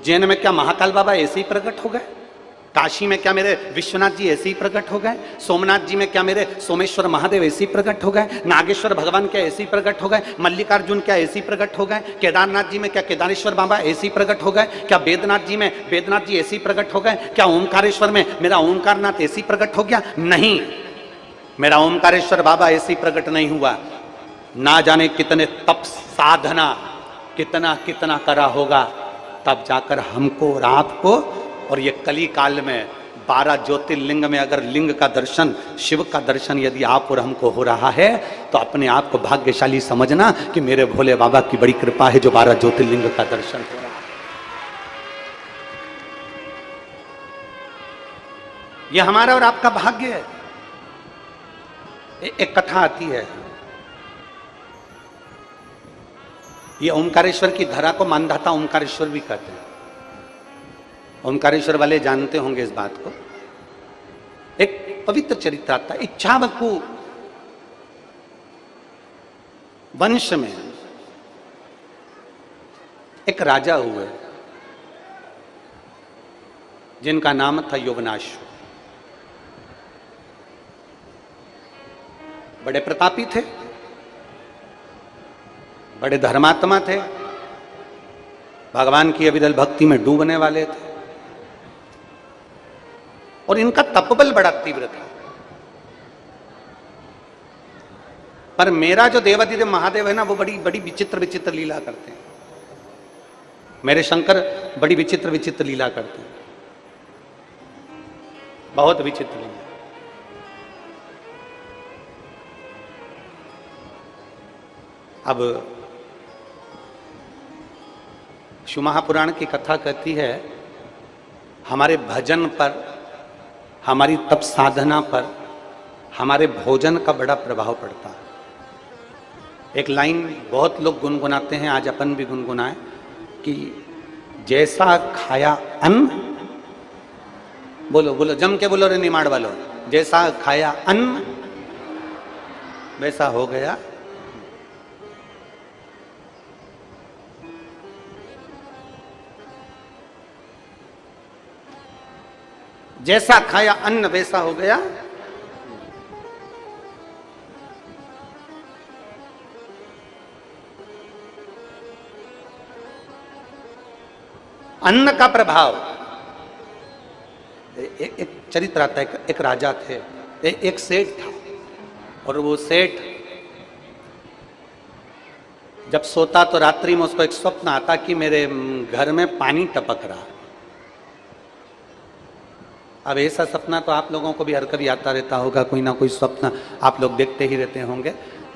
उज्जैन में क्या महाकाल बाबा ऐसे ही प्रकट हो गए? काशी में क्या मेरे विश्वनाथ जी ऐसे ही प्रकट हो गए? सोमनाथ जी में क्या मेरे सोमेश्वर महादेव ऐसे ही प्रकट हो गए? नागेश्वर भगवान क्या ऐसे ही प्रकट हो गए? मल्लिकार्जुन क्या ऐसे ही प्रकट हो गए? केदारनाथ जी में क्या केदारेश्वर बाबा ऐसे ही प्रकट हो गए? क्या वेदनाथ जी में वेदनाथ जी ऐसे ही प्रकट हो गए? क्या ओमकारेश्वर में मेरा ओमकारनाथ ऐसे ही प्रकट हो गया? नहीं, मेरा ओमकारेश्वर बाबा ऐसे ही प्रकट नहीं हुआ। ना जाने कितने तप साधना कितना कितना करा होगा, तब जाकर हमको और आपको, और ये कली काल में 12 ज्योतिर्लिंग में अगर लिंग का दर्शन, शिव का दर्शन यदि आप और हमको हो रहा है, तो अपने आप को भाग्यशाली समझना कि मेरे भोले बाबा की बड़ी कृपा है जो 12 ज्योतिर्लिंग का दर्शन हो रहा है। ये हमारा और आपका भाग्य है। एक कथा आती है, ये ओमकारेश्वर की धरा को मानधाता ओमकारेश्वर भी कहते हैं। ओमकारेश्वर वाले जानते होंगे इस बात को। एक पवित्र चरित्र आता है। इच्छावकु वंश में एक राजा हुए जिनका नाम था योगनाश। बड़े प्रतापी थे, बड़े धर्मात्मा थे, भगवान की अविरल भक्ति में डूबने वाले थे, और इनका तपबल बड़ा तीव्र था। पर मेरा जो देवाधिदेव महादेव है ना, वो बड़ी बड़ी विचित्र विचित्र लीला करते हैं। मेरे शंकर बड़ी विचित्र विचित्र लीला करते हैं, बहुत विचित्र लीला। अब शिव महापुराण की कथा कहती है, हमारे भजन पर, हमारी तप साधना पर, हमारे भोजन का बड़ा प्रभाव पड़ता है। एक लाइन बहुत लोग गुनगुनाते हैं, आज अपन भी गुनगुनाए कि जैसा खाया अन्न, बोलो बोलो जम के बोलो रे निमाड़ वालो, जैसा खाया अन्न वैसा हो गया। जैसा खाया अन्न वैसा हो गया। अन्न का प्रभाव। एक चरित्र आता है, एक राजा थे, एक सेठ था, और वो सेठ जब सोता तो रात्रि में उसको एक स्वप्न आता कि मेरे घर में पानी टपक रहा। अब ऐसा सपना तो आप लोगों को भी हर कभी आता रहता होगा, कोई ना कोई स्वप्न आप लोग देखते ही रहते होंगे।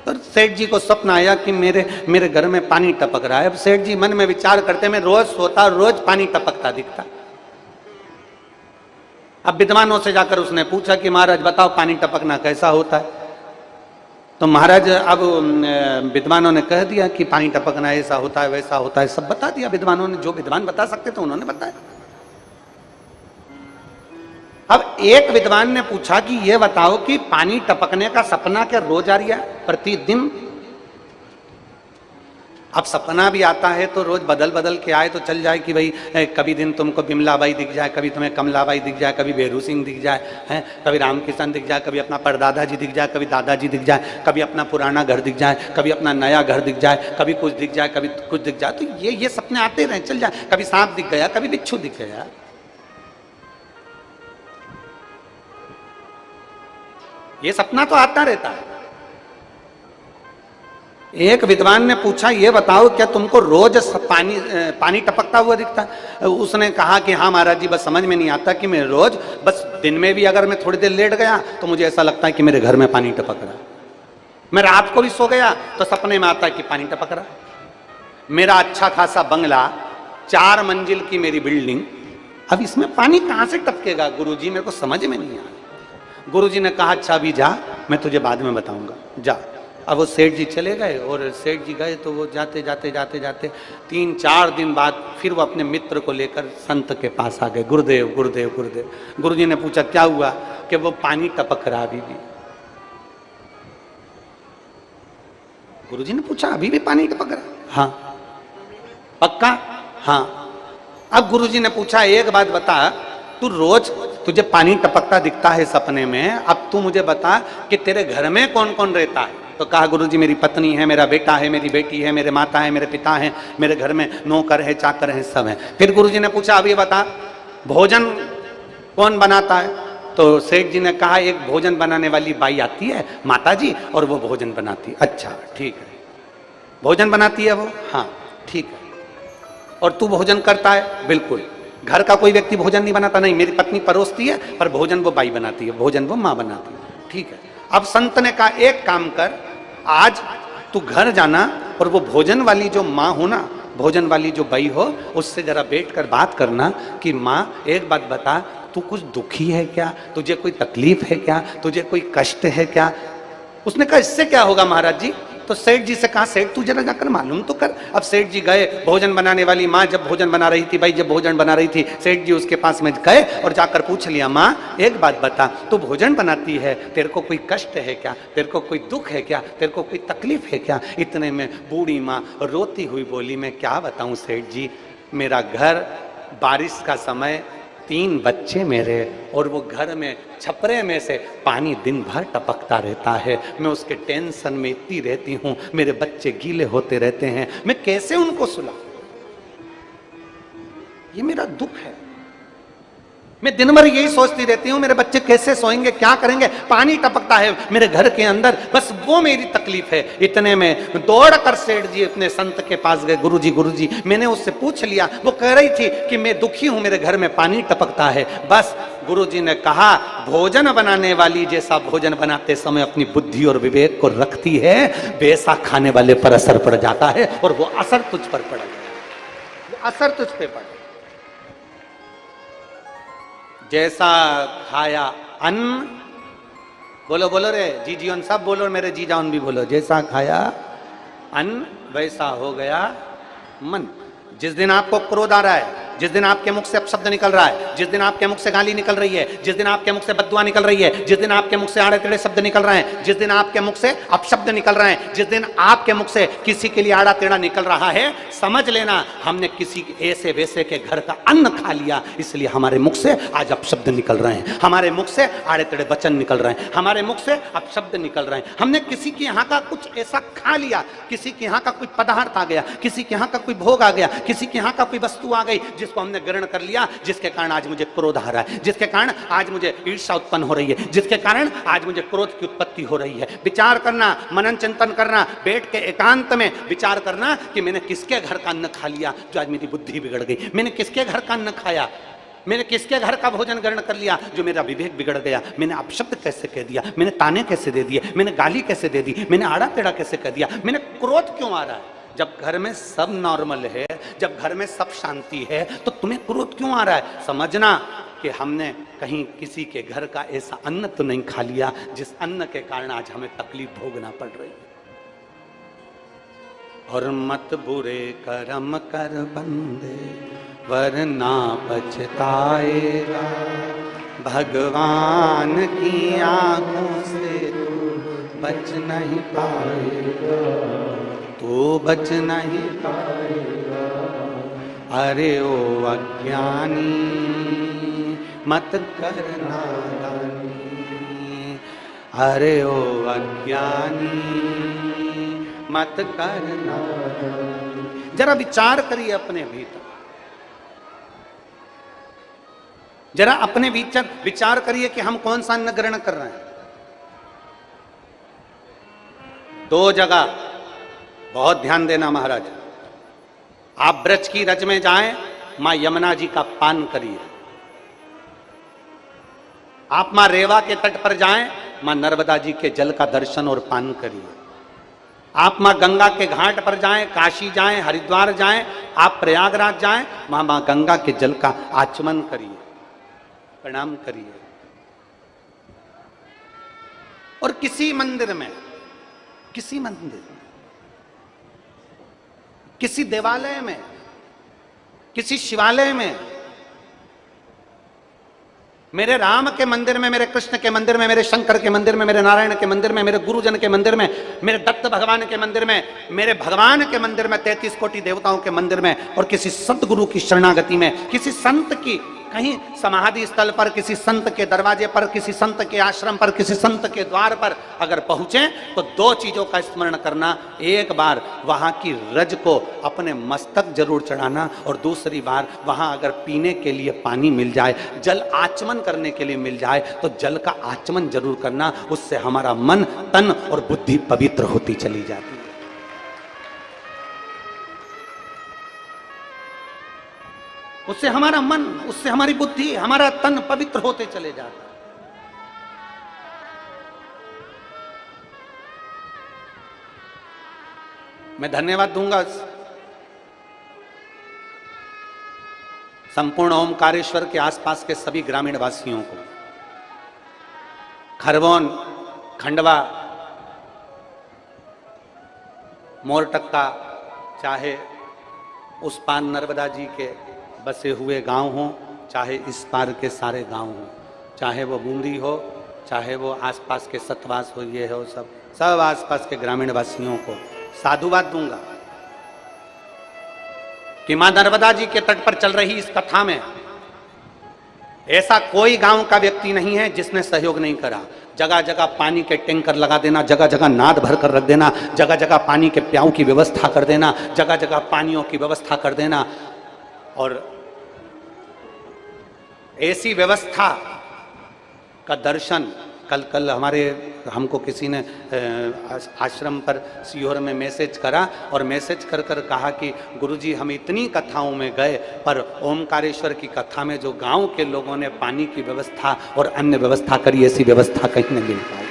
तो सेठ जी को स्वप्न आया कि मेरे घर में पानी टपक रहा है। अब सेठ जी मन में विचार करते, मैं रोज सोता, रोज पानी टपकता दिखता। अब विद्वानों से जाकर उसने पूछा कि महाराज बताओ पानी टपकना कैसा होता है। तो महाराज अब विद्वानों ने कह दिया कि पानी टपकना ऐसा होता है वैसा होता है, सब बता दिया विद्वानों ने, जो विद्वान बता सकते थे उन्होंने बताया। अब एक विद्वान ने पूछा कि ये बताओ कि पानी टपकने का सपना क्या रोज आ रहा है, प्रतिदिन? अब सपना भी आता है तो रोज बदल बदल के आए तो चल जाए कि भाई कभी दिन तुमको बिमलाबाई दिख जाए, कभी तुम्हें कमलाबाई दिख जाए, कभी बेरू सिंह दिख जाए, हैं, कभी रामकिशन दिख जाए, कभी अपना परदादा जी दिख जाए, कभी दादाजी दिख जाए, कभी अपना पुराना घर दिख जाए, कभी अपना नया घर दिख जाए, कभी कुछ दिख जाए, कभी कुछ दिख जाए। तो ये सपने आते रहे, चल जाए। कभी सांप दिख गया, कभी बिच्छू दिख गया। ये सपना तो आता रहता है। एक विद्वान ने पूछा ये बताओ क्या तुमको रोज पानी टपकता हुआ दिखता है? उसने कहा कि हाँ महाराज जी, बस समझ में नहीं आता कि मैं रोज, बस दिन में भी अगर मैं थोड़ी देर लेट गया तो मुझे ऐसा लगता है कि मेरे घर में पानी टपक रहा है। मैं रात को भी सो गया तो सपने में आता है कि पानी टपक रहा है। मेरा अच्छा खासा बंगला, 4 मंजिल की मेरी बिल्डिंग, अब इसमें पानी कहां से टपकेगा गुरुजी, मेरे को समझ में नहीं आया। गुरुजी ने कहा अच्छा अभी जा, मैं तुझे बाद में बताऊंगा, जा। अब वो सेठ जी चले गए, और सेठ जी गए तो वो जाते जाते जाते जाते 3-4 दिन बाद फिर वो अपने मित्र को लेकर संत के पास आ गए। गुरुदेव गुरुदेव गुरुदेव। गुरुजी ने पूछा क्या हुआ? कि वो पानी टपक रहा अभी भी। गुरुजी ने पूछा अभी भी पानी टपक रहा? हाँ। पक्का? हाँ। अब गुरुजी ने पूछा, एक बात बता, तू रोज तुझे पानी टपकता दिखता है सपने में, अब तू मुझे बता कि तेरे घर में कौन कौन रहता है? तो कहा, गुरुजी मेरी पत्नी है, मेरा बेटा है, मेरी बेटी है, मेरे माता है, मेरे पिता है, मेरे घर में नौकर है, चाकर है, सब है। फिर गुरुजी ने पूछा, अब ये बता भोजन कौन बनाता है? तो सेठ जी ने कहा, एक भोजन बनाने वाली बाई आती है माता जी, और वो भोजन बनाती है। अच्छा ठीक है, भोजन बनाती है वो? हाँ ठीक है। और तू भोजन करता है? बिल्कुल। घर का कोई व्यक्ति भोजन नहीं बनाता? नहीं, मेरी पत्नी परोसती है, पर भोजन वो बाई बनाती है, भोजन वो माँ बनाती है। ठीक है। अब संत ने कहा, एक काम कर, आज तू घर जाना और वो भोजन वाली जो माँ हो ना, भोजन वाली जो बाई हो, उससे जरा बैठ कर बात करना कि माँ एक बात बता, तू कुछ दुखी है क्या? तुझे कोई तकलीफ है क्या? तुझे कोई कष्ट है क्या? उसने कहा, इससे क्या होगा महाराज जी? तो सेठ जी से कहा, सेठ तू जरा जाकर मालूम तो कर। अब सेठ जी गए, भोजन बनाने वाली माँ जब भोजन बना रही थी, भाई जब भोजन बना रही थी, सेठ जी उसके पास में गए और जाकर पूछ लिया, माँ एक बात बता, तू भोजन बनाती है, तेरे को कोई कष्ट है क्या? तेरे को कोई दुख है क्या? तेरे को कोई तकलीफ है क्या? इतने में बूढ़ी माँ रोती हुई बोली, मैं क्या बताऊं सेठ जी, मेरा घर, बारिश का समय, 3 बच्चे मेरे, और वो घर में छपरे में से पानी दिन भर टपकता रहता है, मैं उसके टेंशन में इतनी रहती हूं, मेरे बच्चे गीले होते रहते हैं, मैं कैसे उनको सुलाऊं? ये मेरा दुख है। मैं दिन भर यही सोचती रहती हूँ, मेरे बच्चे कैसे सोएंगे, क्या करेंगे, पानी टपकता है मेरे घर के अंदर, बस वो मेरी तकलीफ है। इतने में दौड़कर सेठ जी अपने संत के पास गए, गुरुजी मैंने उससे पूछ लिया, वो कह रही थी कि मैं दुखी हूं, मेरे घर में पानी टपकता है। बस गुरुजी ने कहा, भोजन बनाने वाली जैसा भोजन बनाते समय अपनी बुद्धि और विवेक को रखती है, वैसा खाने वाले पर असर पड़ जाता है, और वो असर तुझ पर पड़ गया, वो असर तुझ पे पड़। जैसा खाया अन्न, बोलो बोलो रे जीजी उन सब बोलो, मेरे जीजा उन भी बोलो, जैसा खाया अन्न वैसा हो गया मन। जिस दिन आपको क्रोध आ रहा है, जिस दिन आपके मुख से अपशब्द निकल रहा है, जिस दिन आपके मुख से गाली निकल रही है, जिस दिन आपके मुख से बद्दुआ निकल रही है, जिस दिन आपके मुख से आड़े टेढ़े शब्द निकल रहे हैं, जिस दिन आपके मुख से अपशब्द निकल रहे हैं, जिस दिन आपके मुख से किसी के लिए आड़ा टेढ़ा निकल रहा है, समझ लेना हमने किसी ऐसे वैसे के घर का अन्न खा लिया, इसलिए हमारे मुख से आज अपशब्द निकल रहे हैं, हमारे मुख से आड़े टेढ़े वचन निकल रहे हैं, हमारे मुख से अपशब्द निकल रहे हैं। हमने किसी के यहाँ का कुछ ऐसा खा लिया, किसी के यहाँ का कोई पदार्थ आ गया, किसी के यहाँ का कोई भोग आ गया, किसी के यहाँ का कोई वस्तु आ गई जिसको हमने ग्रहण कर लिया, जिसके कारण आज मुझे क्रोध आ रहा है, जिसके कारण आज मुझे ईर्ष्या उत्पन्न हो रही है, जिसके कारण आज मुझे क्रोध की उत्पत्ति हो रही है। विचार करना, मनन चिंतन करना, बैठ के एकांत में विचार करना कि मैंने किसके घर का अन्न खा लिया जो आज मेरी बुद्धि बिगड़ गई, मैंने किसके घर का अन्न खाया, मैंने किसके घर का भोजन ग्रहण कर लिया जो मेरा विवेक बिगड़ गया, मैंने अपशब्द कैसे कह दिया, मैंने ताने कैसे दे दिए, मैंने गाली कैसे दे दी, मैंने आड़ा टेढ़ा कैसे कह दिया, मैंने क्रोध क्यों आ रहा है? जब घर में सब नॉर्मल है, जब घर में सब शांति है, तो तुम्हें क्रोध क्यों आ रहा है? समझना कि हमने कहीं किसी के घर का ऐसा अन्न तो नहीं खा लिया जिस अन्न के कारण आज हमें तकलीफ भोगना पड़ रही है। और मत बुरे कर्म कर बंदे वरना पछताएगा, भगवान की आंखों से तू बच नहीं पाएगा, तू बच नहीं पाएगा। अरे ओ अज्ञानी मत कर नादानी, अरे ओ अज्ञानी मत कर नादानी। जरा विचार करिए अपने भीतर, जरा अपने भीतर विचार करिए कि हम कौन सा अन्न ग्रहण कर रहे हैं। 2 जगह बहुत ध्यान देना महाराज, आप ब्रज की रज में जाएं, मां यमुना जी का पान करिए। आप मां रेवा के तट पर जाएं, मां नर्मदा जी के जल का दर्शन और पान करिए। आप मां गंगा के घाट पर जाएं, काशी जाएं, हरिद्वार जाएं, आप प्रयागराज जाएं, मां गंगा के जल का आचमन करिए, प्रणाम करिए। और किसी मंदिर में, किसी मंदिर में, किसी देवालय में, किसी शिवालय में मेरे राम के मंदिर में, मेरे कृष्ण के मंदिर में, मेरे शंकर के मंदिर में, मेरे नारायण के मंदिर में, मेरे गुरुजन के मंदिर में, मेरे दत्त भगवान के मंदिर में, मेरे भगवान के मंदिर में, 33 कोटि देवताओं के मंदिर में, और किसी सतगुरु की शरणागति में, किसी संत की कहीं समाधि स्थल पर, किसी संत के दरवाजे पर, किसी संत के आश्रम पर, किसी संत के द्वार पर अगर पहुंचे तो 2 चीजों का स्मरण करना। एक बार वहां की रज को अपने मस्तक जरूर चढ़ाना, और दूसरी बार वहां अगर पीने के लिए पानी मिल जाए, जल आचमन करने के लिए मिल जाए, तो जल का आचमन जरूर करना। उससे हमारा मन, तन और बुद्धि पवित्र होती चली जाती है। उससे हमारा मन, उससे हमारी बुद्धि, हमारा तन पवित्र होते चले जाता है। मैं धन्यवाद दूंगा संपूर्ण ओमकारेश्वर के आसपास के सभी ग्रामीण वासियों को। खरगोन, खंडवा, मोरटक्का, चाहे उस पार नर्मदा जी के बसे हुए गांव हों, चाहे इस पार के सारे गांव हों, चाहे वो बूंदी हो, चाहे वो आसपास के सतवास हो, ये हो, सब आसपास के ग्रामीण वासियों को साधुवाद दूंगा कि मां नर्मदा जी के तट पर चल रही इस कथा में ऐसा कोई गांव का व्यक्ति नहीं है जिसने सहयोग नहीं करा। जगह जगह पानी के टैंकर लगा देना, जगह जगह नाद भर कर रख देना, जगह जगह पानी के प्याऊ की व्यवस्था कर देना, जगह जगह पानियों की व्यवस्था कर देना। और ऐसी व्यवस्था का दर्शन कल हमको किसी ने आश्रम पर सीहोर में मैसेज करा, और मैसेज कर कर कहा कि गुरुजी हम इतनी कथाओं में गए, पर ओमकारेश्वर की कथा में जो गांव के लोगों ने पानी की व्यवस्था और अन्य व्यवस्था करी, ऐसी व्यवस्था कहीं नहीं मिल पाई।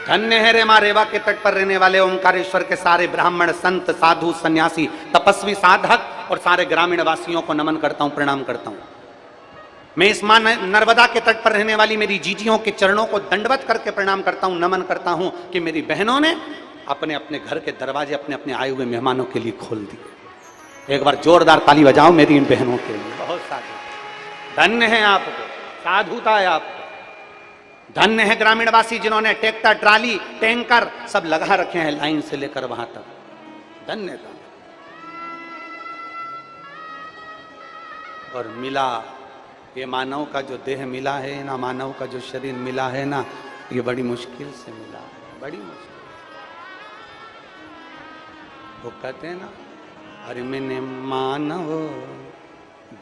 धन्य है रे मां रेवा के तट पर रहने वाले ओमकारेश्वर के सारे ब्राह्मण, संत, साधु, सन्यासी, तपस्वी, साधक और सारे ग्रामीण वासियों को नमन करता हूं, प्रणाम करता हूं। मैं इस मां नर्मदा के तट पर रहने वाली मेरी जीजियों के चरणों को दंडवत करके प्रणाम करता हूं, नमन करता हूं कि मेरी बहनों ने अपने अपने घर के दरवाजे अपने अपने आए हुए मेहमानों के लिए खोल दिए। एक बार जोरदार ताली बजाओ मेरी इन बहनों के लिए। बहुत साधु, धन्य है आपको, साधुता है आपको। धन्य है ग्रामीणवासी जिन्होंने ट्रैक्टर, ट्राली, टैंकर सब लगा रखे हैं लाइन से लेकर वहां तक। धन्यता। और मिला ये मानव का जो देह मिला है ना, मानव का जो शरीर मिला है ना, ये बड़ी मुश्किल से मिला है, बड़ी मुश्किल। वो कहते हैं ना, अरे मैंने मानव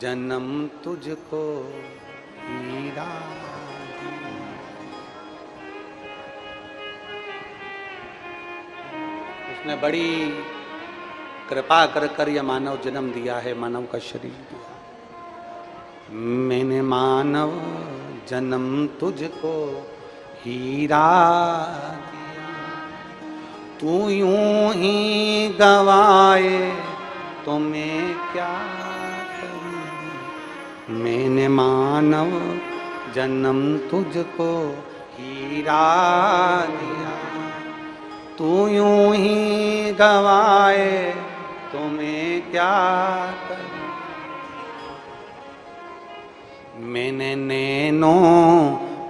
जन्म तुझको हीरा, उसने बड़ी कृपा कर कर यह मानव जन्म दिया है, मानव का शरीर दिया। मैंने मानव जन्म तुझको हीरा दिया, तू यूं ही गवाए तो मैं क्या करूं। मैंने मानव जन्म तुझको हीरा दिया, तू यूं ही गवाए तो मैं क्या करूं। मैंने नैनों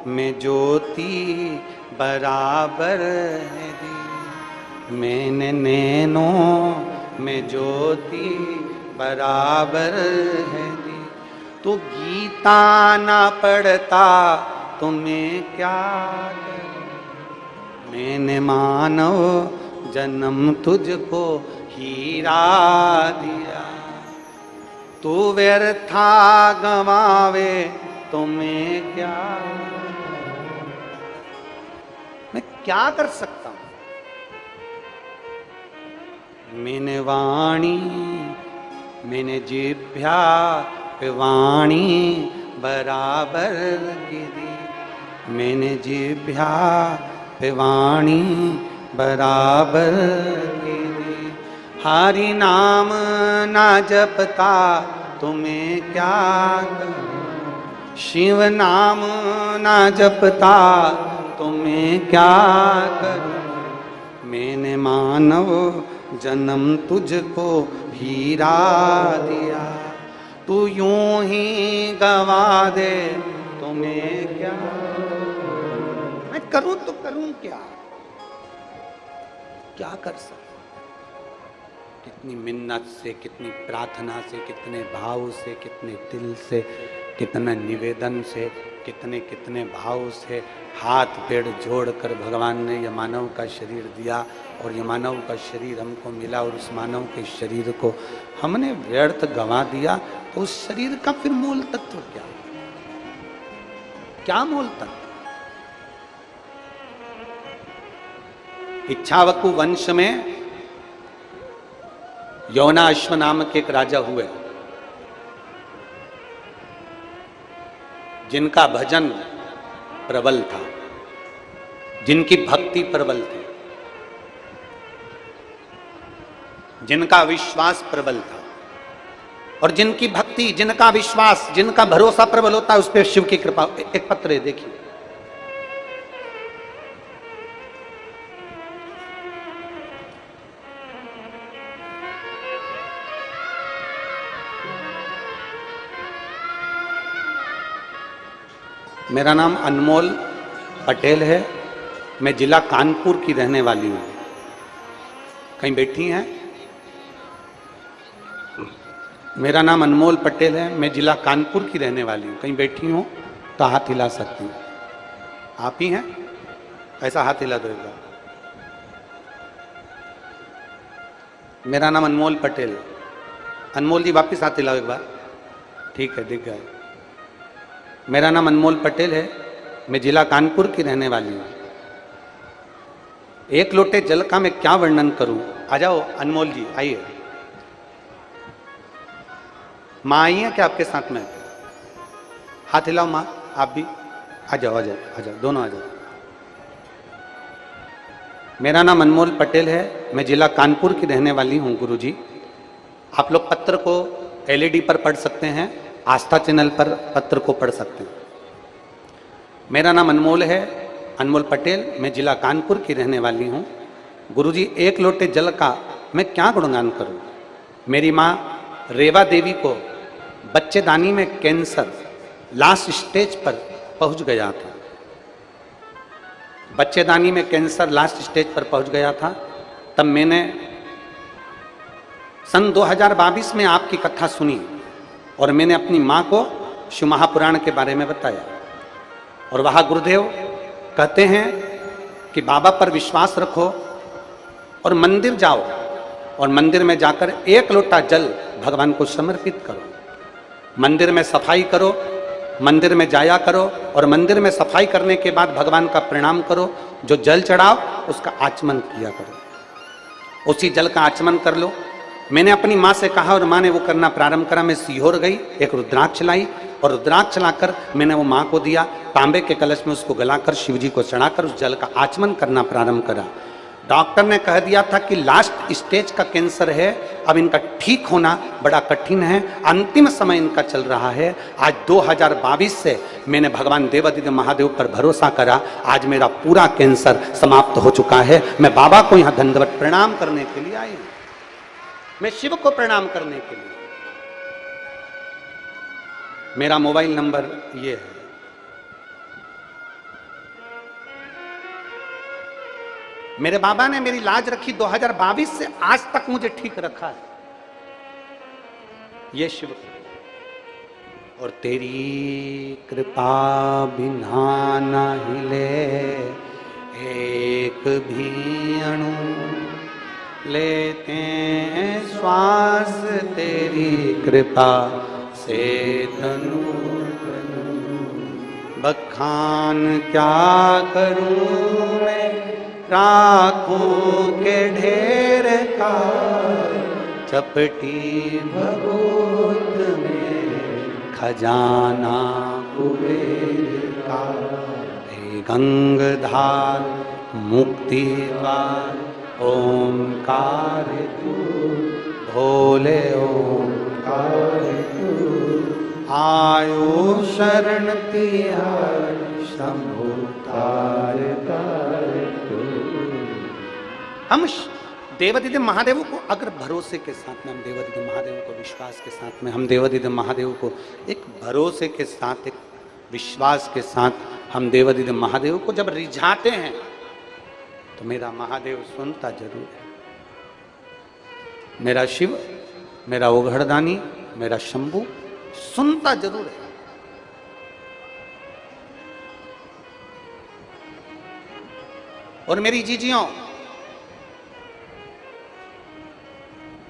में ज्योति बराबर दी, मैंने नैनों में ज्योति बराबर है दी। तू गीता ना पढ़ता तो मैं क्या करूं। मैंने मानव जन्म तुझको हीरा दिया, तू व्यर्था गवावे तो मैं क्या, मैं क्या कर सकता हूं। मैंने वाणी, मैंने जिभ्या पे वाणी बराबर की दी, मैंने जिभ्या पे वाणी बराबर की दी। हरि नाम ना जपता तुम्हें क्या करूं, शिव नाम ना जपता तुम्हें क्या करूं। मैंने मानव जन्म तुझको हीरा दिया, तू यूं ही गवा दे तुम्हें क्या, मैं करूं तो करूं क्या, क्या कर सकता। कितनी मिन्नत से, कितनी प्रार्थना से, कितने भाव से, कितने दिल से, कितने निवेदन से, कितने कितने भाव से हाथ पैर जोड़कर भगवान ने यह मानव का शरीर दिया और ये मानव का शरीर हमको मिला और उस मानव के शरीर को हमने व्यर्थ गंवा दिया। तो उस शरीर का फिर मूल तत्व क्या, क्या मूल तत्व। इच्छावकु वंश में यौनाश्व नामक एक राजा हुए जिनका भजन प्रबल था, जिनकी भक्ति प्रबल थी, जिनका विश्वास प्रबल था। और जिनकी भक्ति, जिनका विश्वास, जिनका भरोसा प्रबल होता है उस पर शिव की कृपा। एक पत्र है, देखिए। मेरा नाम अनमोल पटेल है, मैं जिला कानपुर की रहने वाली हूँ। कहीं बैठी हैं? मेरा नाम अनमोल पटेल है, मैं जिला कानपुर की रहने वाली हूँ। कहीं बैठी हूँ तो हाथ हिला सकती हूँ। आप ही हैं? ऐसा हाथ हिला दो एक बार। मेरा नाम अनमोल पटेल। अनमोल जी वापिस हाथ हिलाओ एक बार। ठीक है, दिख गए। मेरा नाम अनमोल पटेल है, मैं जिला कानपुर की रहने वाली हूँ। एक लोटे जल का मैं क्या वर्णन करूं। आ जाओ अनमोल जी, आइए। माँ आई है क्या आपके साथ में? हाथ हिलाओ माँ, आप भी आ जाओ, आ जाओ, आ जाओ, दोनों आ जाओ। मेरा नाम अनमोल पटेल है, मैं जिला कानपुर की रहने वाली हूँ। गुरुजी, आप लोग पत्र को एलईडी पर पढ़ सकते हैं, आस्था चैनल पर पत्र को पढ़ सकते हैं। मेरा नाम अनमोल है, अनमोल पटेल, मैं जिला कानपुर की रहने वाली हूँ। गुरुजी, एक लोटे जल का मैं क्या गुणगान करूँ। मेरी माँ रेवा देवी को बच्चेदानी में कैंसर लास्ट स्टेज पर पहुँच गया था। बच्चेदानी में कैंसर लास्ट स्टेज पर पहुँच गया था। तब मैंने सन 2022 में आपकी कथा सुनी और मैंने अपनी माँ को शिव महापुराण के बारे में बताया। और वहाँ गुरुदेव कहते हैं कि बाबा पर विश्वास रखो और मंदिर जाओ और मंदिर में जाकर एक लोटा जल भगवान को समर्पित करो। मंदिर में सफाई करो, मंदिर में जाया करो और मंदिर में सफाई करने के बाद भगवान का प्रणाम करो। जो जल चढ़ाओ उसका आचमन किया करो, उसी जल का आचमन कर लो। मैंने अपनी माँ से कहा और माँ ने वो करना प्रारंभ करा। मैं सीहोर गई, एक रुद्राक्ष लाई और रुद्राक्ष लाकर मैंने वो माँ को दिया। तांबे के कलश में उसको गलाकर शिव जी को चढ़ाकर उस जल का आचमन करना प्रारंभ करा। डॉक्टर ने कह दिया था कि लास्ट स्टेज का कैंसर है, अब इनका ठीक होना बड़ा कठिन है, अंतिम समय इनका चल रहा है। आज 2022 से मैंने भगवान देवादिदेव महादेव पर भरोसा करा। आज मेरा पूरा कैंसर समाप्त हो चुका है। मैं बाबा को यहाँ दंडवत प्रणाम करने के लिए आई हूँ, मैं शिव को प्रणाम करने के लिए। मेरा मोबाइल नंबर ये है। मेरे बाबा ने मेरी लाज रखी, 2022 से आज तक मुझे ठीक रखा है, ये शिव। और तेरी कृपा बिना न हिले एक भी अणु, लेते हैं श्वास तेरी कृपा से तनु तनु। बखान क्या करूं मैं राखों के ढेर का, चपटी भगोत में खजाना कुबेर का। हे गंगधार मुक्तिवार ओंकार तू, भोले ओंकार तू। आयो शरण तिहार शंभु तार तार तू। हम देवादिदेव महादेव को अगर भरोसे के साथ में हम देवादिदेव महादेव को विश्वास के साथ में हम देवादिदेव महादेव को एक भरोसे के साथ एक विश्वास के साथ हम देवादिदेव महादेव को जब रिझाते हैं तो मेरा महादेव सुनता जरूर है। मेरा शिव, मेरा ओघड़दानी, मेरा शंभू सुनता जरूर है। और मेरी जीजियों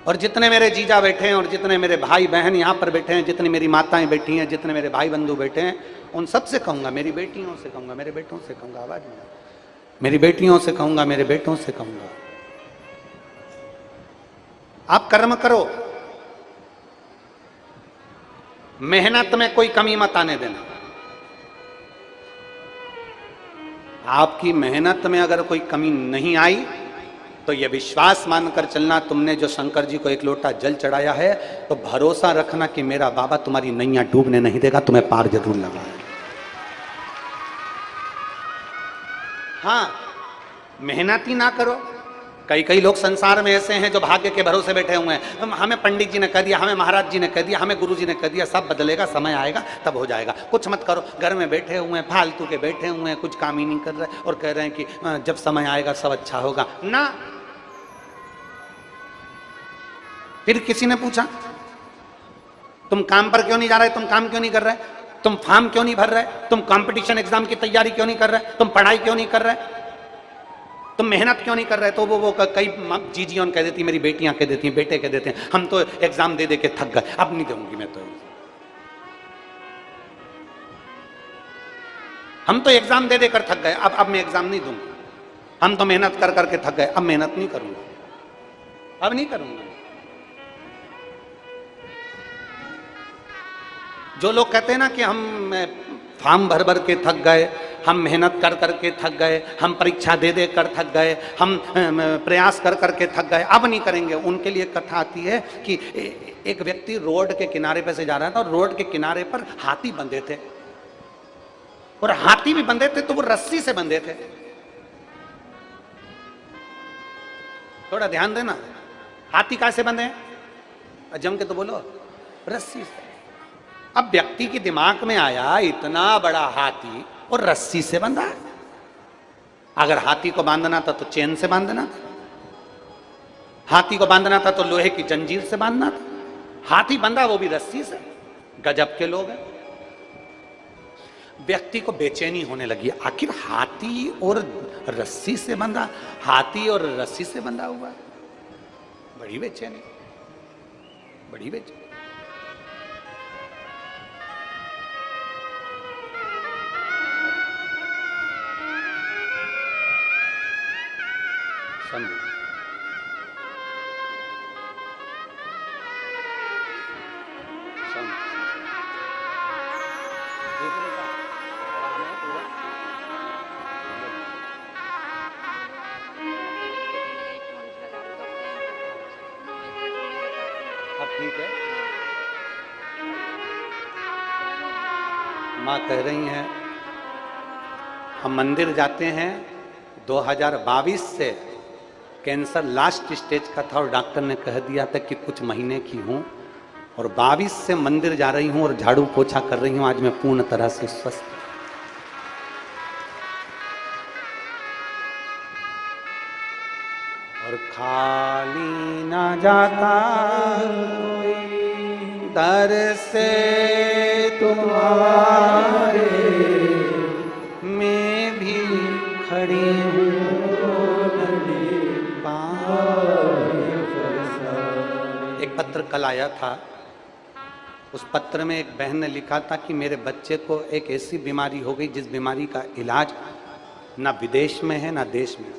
और जितने मेरे जीजा बैठे हैं और जितने मेरे भाई बहन यहां पर बैठे हैं, जितनी मेरी माताएं बैठी हैं, जितने मेरे भाई बंधु बैठे हैं, उन सब से कहूंगा, मेरी बेटियों से कहूंगा, मेरे बेटों से कहूंगा, आवाज में, मेरी बेटियों से कहूंगा, मेरे बेटों से कहूंगा, आप कर्म करो, मेहनत में कोई कमी मत आने देना। आपकी मेहनत में अगर कोई कमी नहीं आई तो यह विश्वास मानकर चलना, तुमने जो शंकर जी को एक लोटा जल चढ़ाया है तो भरोसा रखना कि मेरा बाबा तुम्हारी नैया डूबने नहीं देगा, तुम्हें पार जरूर लगाएगा। हाँ, मेहनत ही ना करो। कई कई लोग संसार में ऐसे हैं जो भाग्य के भरोसे बैठे हुए हैं, हमें पंडित जी ने कह दिया, हमें महाराज जी ने कह दिया, हमें गुरु जी ने कह दिया, सब बदलेगा, समय आएगा तब हो जाएगा। कुछ मत करो, घर में बैठे हुए हैं, फालतू के बैठे हुए हैं, कुछ काम ही नहीं कर रहे और कह रहे हैं कि जब समय आएगा सब अच्छा होगा ना। फिर किसी ने पूछा तुम काम पर क्यों नहीं जा रहे, तुम काम क्यों नहीं कर रहे, तुम फॉर्म क्यों नहीं भर रहे, तुम कंपटीशन एग्जाम की तैयारी क्यों नहीं कर रहे, तुम पढ़ाई क्यों नहीं कर रहे, तुम मेहनत क्यों नहीं कर रहे। तो वो कई जीजियों कह देती, मेरी बेटियां कह देती, बेटे कह देते हैं, हम तो एग्जाम दे दे के थक गए, अब नहीं दूंगी मैं तो, हम तो एग्जाम दे देकर थक गए, अब मैं एग्जाम नहीं दूंगा, हम तो मेहनत कर करके थक गए, अब मेहनत नहीं करूंगा, अब नहीं करूंगा। जो लोग कहते हैं ना कि हम फॉर्म भर भर के थक गए, हम मेहनत कर करके थक गए, हम परीक्षा दे दे कर थक गए, हम प्रयास कर करके थक गए, अब नहीं करेंगे, उनके लिए कथा आती है कि एक व्यक्ति रोड के किनारे पे से जा रहा था और रोड के किनारे पर हाथी बंधे थे, और हाथी भी बंधे थे तो वो रस्सी से बंधे थे। थोड़ा ध्यान देना, हाथी कैसे बंधे हैं, जम के तो बोलो, रस्सी से। अब व्यक्ति के दिमाग में आया इतना बड़ा हाथी और रस्सी से बंधा है, अगर हाथी को बांधना था तो चेन से बांधना था, हाथी को बांधना था तो लोहे की जंजीर से बांधना था, हाथी बंधा वो भी रस्सी से। गजब के लोग हैं। व्यक्ति को बेचैनी होने लगी, आखिर हाथी और रस्सी से बंधा, हाथी और रस्सी से बंधा हुआ है, बड़ी बेचैनी, बड़ी बेचैनी। समझो, अब ठीक है। माँ कह रही हैं हम मंदिर जाते हैं, 2022 से कैंसर लास्ट स्टेज का था और डॉक्टर ने कह दिया था कि कुछ महीने की हूं, और 22 से मंदिर जा रही हूं और झाड़ू पोछा कर रही हूं, आज मैं पूर्ण तरह से स्वस्थ। और खाली ना जाता दर से तुम्हारे, मैं भी खड़ी हूँ। एक पत्र कल आया था, उस पत्र में एक बहन ने लिखा था कि मेरे बच्चे को एक ऐसी बीमारी हो गई जिस बीमारी का इलाज ना विदेश में है ना देश में।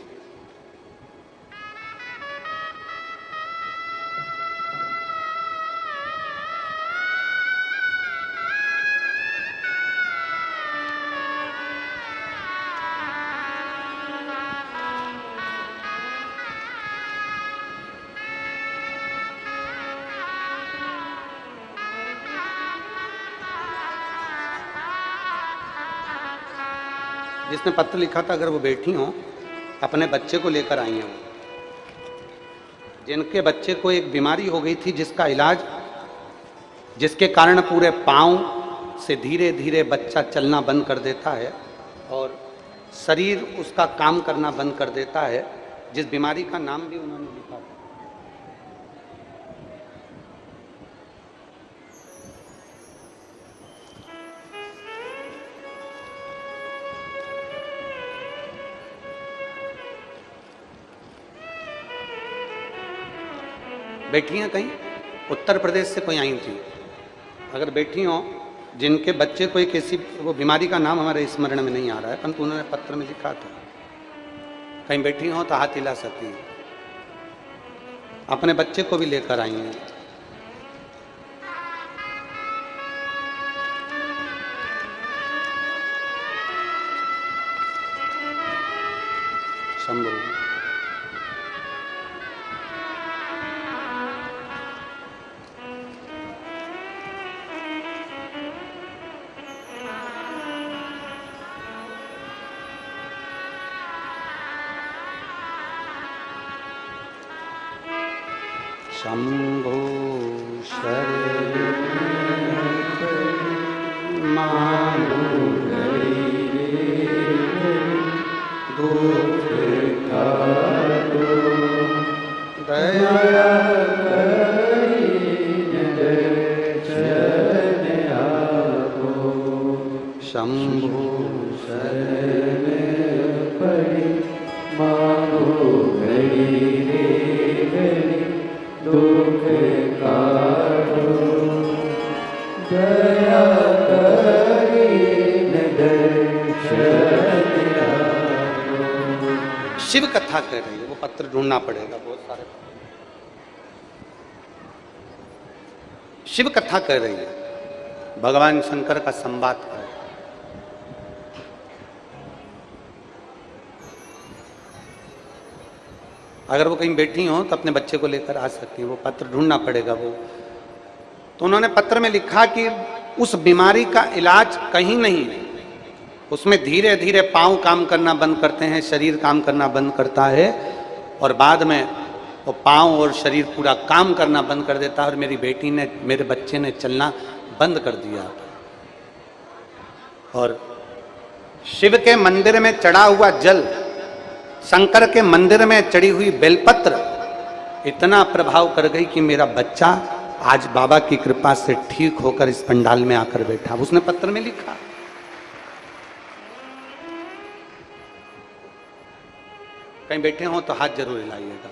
जिसने पत्र लिखा था, अगर वो बैठी हो, अपने बच्चे को लेकर आई हैं, जिनके बच्चे को एक बीमारी हो गई थी जिसका इलाज, जिसके कारण पूरे पांव से धीरे धीरे बच्चा चलना बंद कर देता है और शरीर उसका काम करना बंद कर देता है, जिस बीमारी का नाम भी उन्होंने लिखा था। बैठी हैं कहीं, उत्तर प्रदेश से कोई आई थी, अगर बैठी हो जिनके बच्चे को एक ऐसी, वो बीमारी का नाम हमारे स्मरण में नहीं आ रहा है, परंतु उन्होंने पत्र में लिखा था, कहीं बैठी हो तो हाथ हिला सकती हैं, अपने बच्चे को भी लेकर आई हैं। शंभू शंभो शरण मानो दुख काटो दया शंभो शरण पड़ी मानो घड़ी दुख काटो दया शिव कथा कह रही है, वो पत्र ढूंढना पड़ेगा, बहुत सारे शिव कथा कह रही है, भगवान शंकर का संवाद है। अगर वो कहीं बैठी हो तो अपने बच्चे को लेकर आ सकती है, वो पत्र ढूंढना पड़ेगा वो। तो उन्होंने पत्र में लिखा कि उस बीमारी का इलाज कहीं नहीं, उसमें धीरे धीरे पांव काम करना बंद करते हैं, शरीर काम करना बंद करता है और बाद में वो पांव और शरीर पूरा काम करना बंद कर देता है और मेरी बेटी ने, मेरे बच्चे ने चलना बंद कर दिया। और शिव के मंदिर में चढ़ा हुआ जल, शंकर के मंदिर में चढ़ी हुई बेलपत्र इतना प्रभाव कर गई कि मेरा बच्चा आज बाबा की कृपा से ठीक होकर इस पंडाल में आकर बैठा। उसने पत्र में लिखा। कहीं बैठे हो तो हाथ जरूर हिलाइएगा।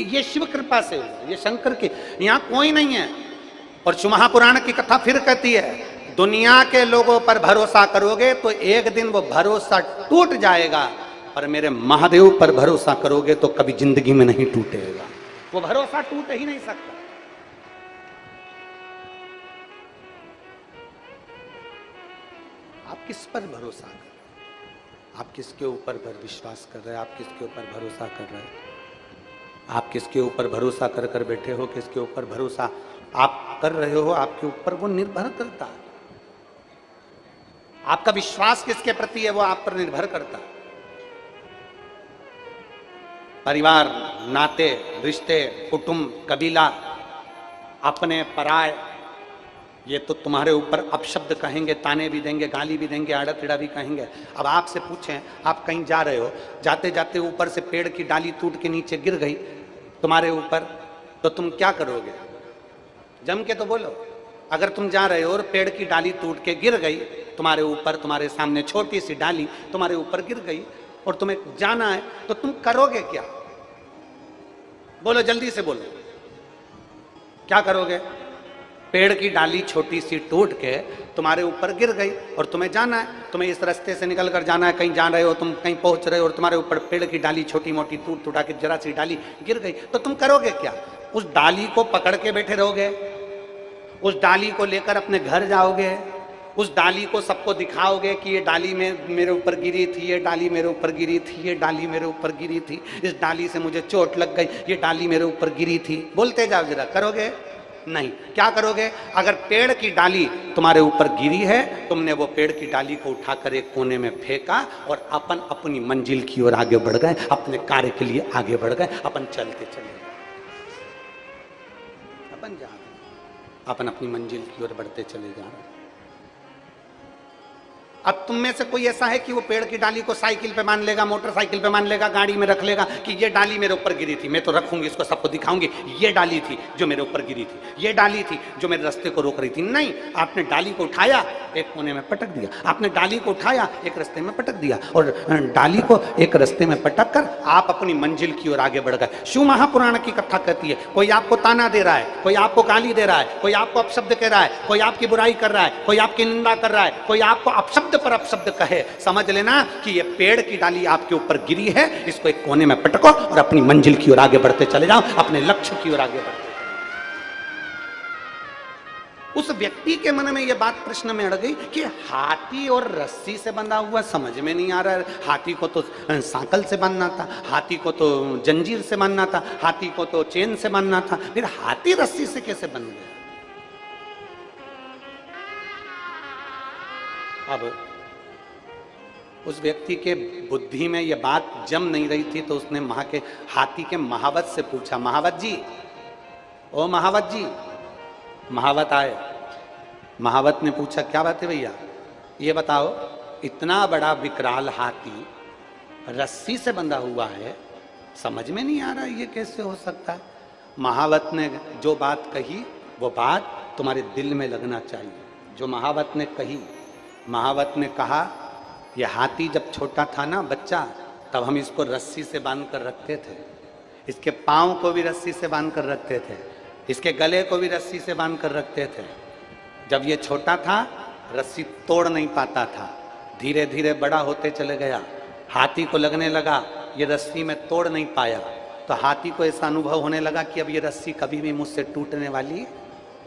ये शिव कृपा से, ये शंकर की, यहां कोई नहीं है। और महापुराण की कथा फिर कहती है, दुनिया के लोगों पर भरोसा करोगे तो एक दिन वो भरोसा टूट जाएगा, पर मेरे महादेव पर भरोसा करोगे तो कभी जिंदगी में नहीं टूटेगा। वो भरोसा टूट ही नहीं सकता। आप किस पर भरोसा कर रहे हैं? आप किसके ऊपर विश्वास कर रहे हैं? आप किसके ऊपर भरोसा कर रहे हैं? आप किसके ऊपर भरोसा कर कर बैठे हो? किसके ऊपर भरोसा आप कर रहे हो? आपके ऊपर वो निर्भर करता है। आपका विश्वास किसके प्रति है वो आप पर निर्भर करता है। परिवार, नाते, रिश्ते, कुटुंब, कबीला, अपने पराय, ये तो तुम्हारे ऊपर अपशब्द कहेंगे, ताने भी देंगे, गाली भी देंगे, आड़ा टिड़ा भी कहेंगे। अब आपसे पूछें, आप कहीं जा रहे हो, जाते जाते ऊपर से पेड़ की डाली टूट के नीचे गिर गई तुम्हारे ऊपर, तो तुम क्या करोगे? जम के तो बोलो। अगर तुम जा रहे हो और पेड़ की डाली टूट के गिर गई तुम्हारे ऊपर, तुम्हारे सामने छोटी सी डाली तुम्हारे ऊपर गिर गई और तुम्हें जाना है, तो तुम करोगे क्या? बोलो, जल्दी से बोलो, क्या करोगे? पेड़ की डाली छोटी सी टूट के तुम्हारे ऊपर गिर गई और तुम्हें जाना है, तुम्हें इस रास्ते से निकल कर जाना है, कहीं जा रहे हो, तुम कहीं पहुंच रहे हो और तुम्हारे ऊपर पेड़ की डाली छोटी मोटी टूट टूटा के जरा सी डाली गिर गई, तो तुम करोगे क्या? उस डाली को पकड़ के बैठे रहोगे? उस डाली को लेकर अपने घर जाओगे? उस डाली को सबको दिखाओगे कि ये डाली में मेरे ऊपर गिरी थी, ये डाली मेरे ऊपर गिरी थी, ये डाली मेरे ऊपर गिरी थी, इस डाली से मुझे चोट लग गई, ये डाली मेरे ऊपर गिरी थी? बोलते जाओ जरा, करोगे? नहीं। क्या करोगे? अगर पेड़ की डाली तुम्हारे ऊपर गिरी है, तुमने वो पेड़ की डाली को उठाकर एक कोने में फेंका और अपन अपनी मंजिल की ओर आगे बढ़ गए, अपने कार्य के लिए आगे बढ़ गए, अपन चलते चले गए। अपन अपनी मंजिल की ओर बढ़ते चले जा रहे हैं। अब तुम में से कोई ऐसा है कि वो पेड़ की डाली को साइकिल पे मान लेगा, मोटरसाइकिल पे मान लेगा, गाड़ी में रख लेगा कि ये डाली मेरे ऊपर गिरी थी, मैं तो रखूंगी इसको, सबको दिखाऊंगी, ये डाली थी जो मेरे ऊपर गिरी थी, ये डाली थी जो मेरे रास्ते को रोक रही थी। नहीं, आपने डाली को उठाया, एक कोने में पटक दिया, आपने डाली को उठाया, एक रास्ते में पटक दिया, और डाली को एक रास्ते में पटक कर आप अपनी मंजिल की ओर आगे बढ़ गए। शिव महापुराण की कथा कहती है, कोई आपको ताना दे रहा है, कोई आपको गाली दे रहा है, कोई आपको अपशब्द कह रहा है, कोई आपकी बुराई कर रहा है, कोई आपकी निंदा कर रहा है, कोई आपको अपशब्द पर अपशब्द कहे, समझ लेना कि ये पेड़ की डाली आपके ऊपर गिरी है, इसको एक कोने में पटको और अपनी मंजिल की ओर आगे बढ़ते चले जाओ, अपने लक्ष्य की ओर आगे बढ़ते। उस व्यक्ति के मन में यह बात प्रश्न में अड़ गई कि हाथी और रस्सी से बंधा हुआ समझ में नहीं आ रहा है, हाथी को तो सांकल से बांधना था, हाथी को तो जंजीर से बांधना था, हाथी को तो चेन से बांधना था, फिर हाथी रस्सी से कैसे बंध गया? अब उस व्यक्ति के बुद्धि में यह बात जम नहीं रही थी, तो उसने हाथी के महावत से पूछा, महावत जी, ओ महावत जी। महावत आए, महावत ने पूछा, क्या बात है भैया, ये बताओ, इतना बड़ा विकराल हाथी रस्सी से बंधा हुआ है, समझ में नहीं आ रहा ये कैसे हो सकता है? महावत ने जो बात कही वो बात तुम्हारे दिल में लगना चाहिए। जो महावत ने कही, महावत ने कहा, यह हाथी जब छोटा था ना बच्चा, तब हम इसको रस्सी से बांध कर रखते थे, इसके पाँव को भी रस्सी से बांध कर रखते थे, इसके गले को भी रस्सी से बांध कर रखते थे। जब ये छोटा था रस्सी तोड़ नहीं पाता था, धीरे धीरे बड़ा होते चले गया, हाथी को लगने लगा ये रस्सी में तोड़ नहीं पाया, तो हाथी को ऐसा अनुभव होने लगा कि अब ये रस्सी कभी भी मुझसे टूटने वाली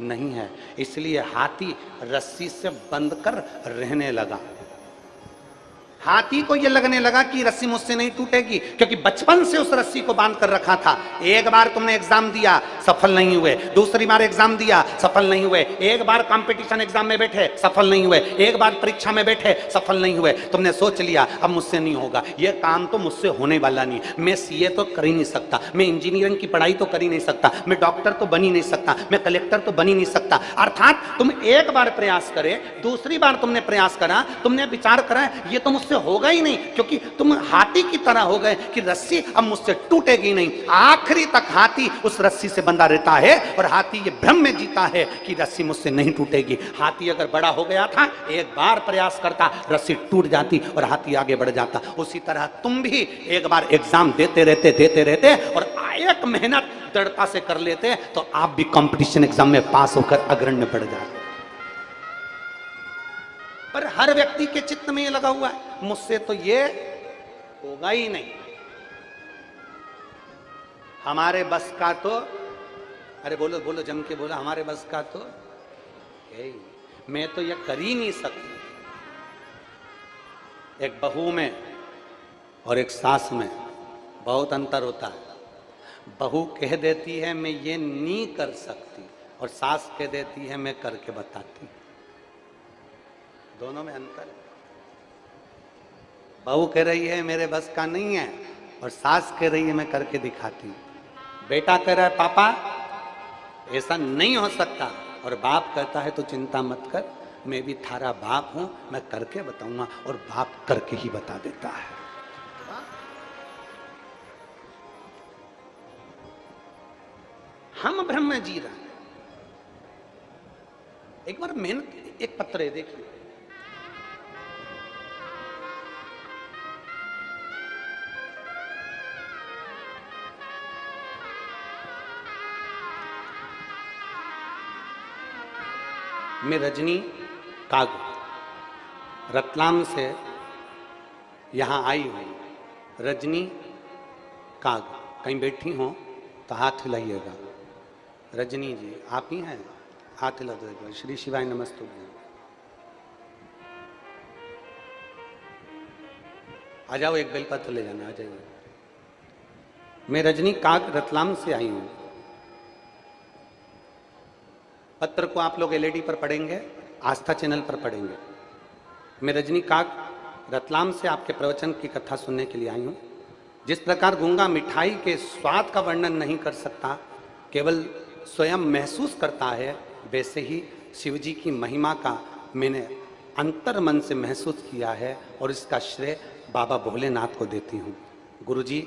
नहीं है, इसलिए हाथी रस्सी से बंध कर रहने लगा। हाथी को यह लगने लगा कि रस्सी मुझसे नहीं टूटेगी, क्योंकि बचपन से उस रस्सी को बांध कर रखा था। एक बार तुमने एग्जाम दिया, सफल नहीं हुए, दूसरी बार एग्जाम दिया, सफल नहीं हुए, एक बार कंपटीशन एग्जाम में बैठे, सफल नहीं हुए, एक बार परीक्षा में बैठे, सफल नहीं हुए, तुमने सोच लिया अब मुझसे नहीं होगा, यह काम तो मुझसे होने वाला नहीं, मैं सीए तो कर ही नहीं सकता, मैं इंजीनियरिंग की पढ़ाई तो कर ही नहीं सकता, मैं डॉक्टर तो बन ही नहीं सकता, मैं कलेक्टर तो बन ही नहीं सकता। अर्थात तुम एक बार प्रयास करे, दूसरी बार तुमने प्रयास करा, तुमने विचार करा ये तो मुझसे होगा ही नहीं, क्योंकि तुम हाथी की तरह हो गए कि रस्सी अब मुझसे टूटेगी नहीं। आखिरी तक हाथी उस रस्सी से बंधा रहता है और हाथी ये भ्रम में जीता है कि रस्सी मुझसे नहीं टूटेगी। हाथी अगर बड़ा हो गया था, एक बार प्रयास करता, रस्सी टूट जाती और हाथी आगे बढ़ जाता। उसी तरह तुम भी एक बार एग्जाम देते रहते और एक मेहनत दृढ़ता से कर लेते तो आप भी कंपटीशन एग्जाम में पास होकर अग्रण्य बढ़ जाते। पर हर व्यक्ति के चित्त में ये लगा हुआ है, मुझसे तो ये होगा ही नहीं, हमारे बस का तो, अरे बोलो बोलो जम के बोलो, हमारे बस का तो है, मैं तो ये कर ही नहीं सकती। एक बहू में और एक सास में बहुत अंतर होता है। बहू कह देती है मैं ये नहीं कर सकती, और सास कह देती है मैं करके बताती। दोनों में अंतर है। बहू कह रही है मेरे बस का नहीं है, और सास कह रही है मैं करके दिखाती हूँ। बेटा कह रहा है पापा ऐसा नहीं हो सकता, और बाप कहता है तो चिंता मत कर, मैं भी थारा बाप हूं, मैं करके बताऊंगा, और बाप करके ही बता देता है। हम भ्रम में जी रहे हैं। एक बार मेहनत, एक पत्र है देखिए, मैं रजनी काग रतलाम से यहाँ आई हूँ। रजनी काग, कहीं बैठी हो तो हाथ हिलाइएगा। रजनी जी आप ही हैं, हाथ हिला दीजिएगा। श्री शिवाय नमस्तु। आ जाओ, एक बेलपत्र ले जाना, आ जाइए। मैं रजनी काग रतलाम से आई हूँ। पत्र को आप लोग एलईडी पर पढ़ेंगे, आस्था चैनल पर पढ़ेंगे। मैं रजनी काग रतलाम से आपके प्रवचन की कथा सुनने के लिए आई हूँ। जिस प्रकार गूंगा मिठाई के स्वाद का वर्णन नहीं कर सकता, केवल स्वयं महसूस करता है, वैसे ही शिव जी की महिमा का मैंने अंतर मन से महसूस किया है और इसका श्रेय बाबा भोलेनाथ को देती हूँ। गुरुजी,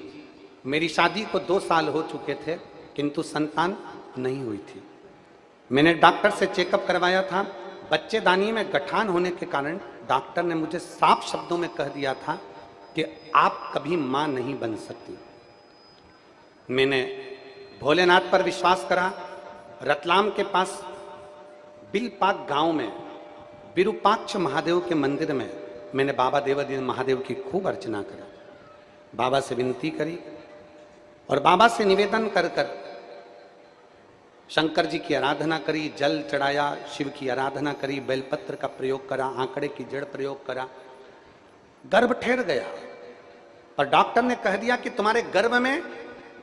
मेरी शादी को 2 साल हो चुके थे किंतु संतान नहीं हुई थी। मैंने डॉक्टर से चेकअप करवाया था। बच्चेदानी में गठान होने के कारण डॉक्टर ने मुझे साफ शब्दों में कह दिया था कि आप कभी मां नहीं बन सकती। मैंने भोलेनाथ पर विश्वास करा। रतलाम के पास बिलपाक गांव में विरूपाक्ष महादेव के मंदिर में मैंने बाबा देवादिदेव महादेव की खूब अर्चना करा। बाबा से विनती करी और बाबा से निवेदन कर कर शंकर जी की आराधना करी, जल चढ़ाया, शिव की आराधना करी, बेलपत्र का प्रयोग करा, आंकड़े की जड़ प्रयोग करा। गर्भ ठहर गया और डॉक्टर ने कह दिया कि तुम्हारे गर्भ में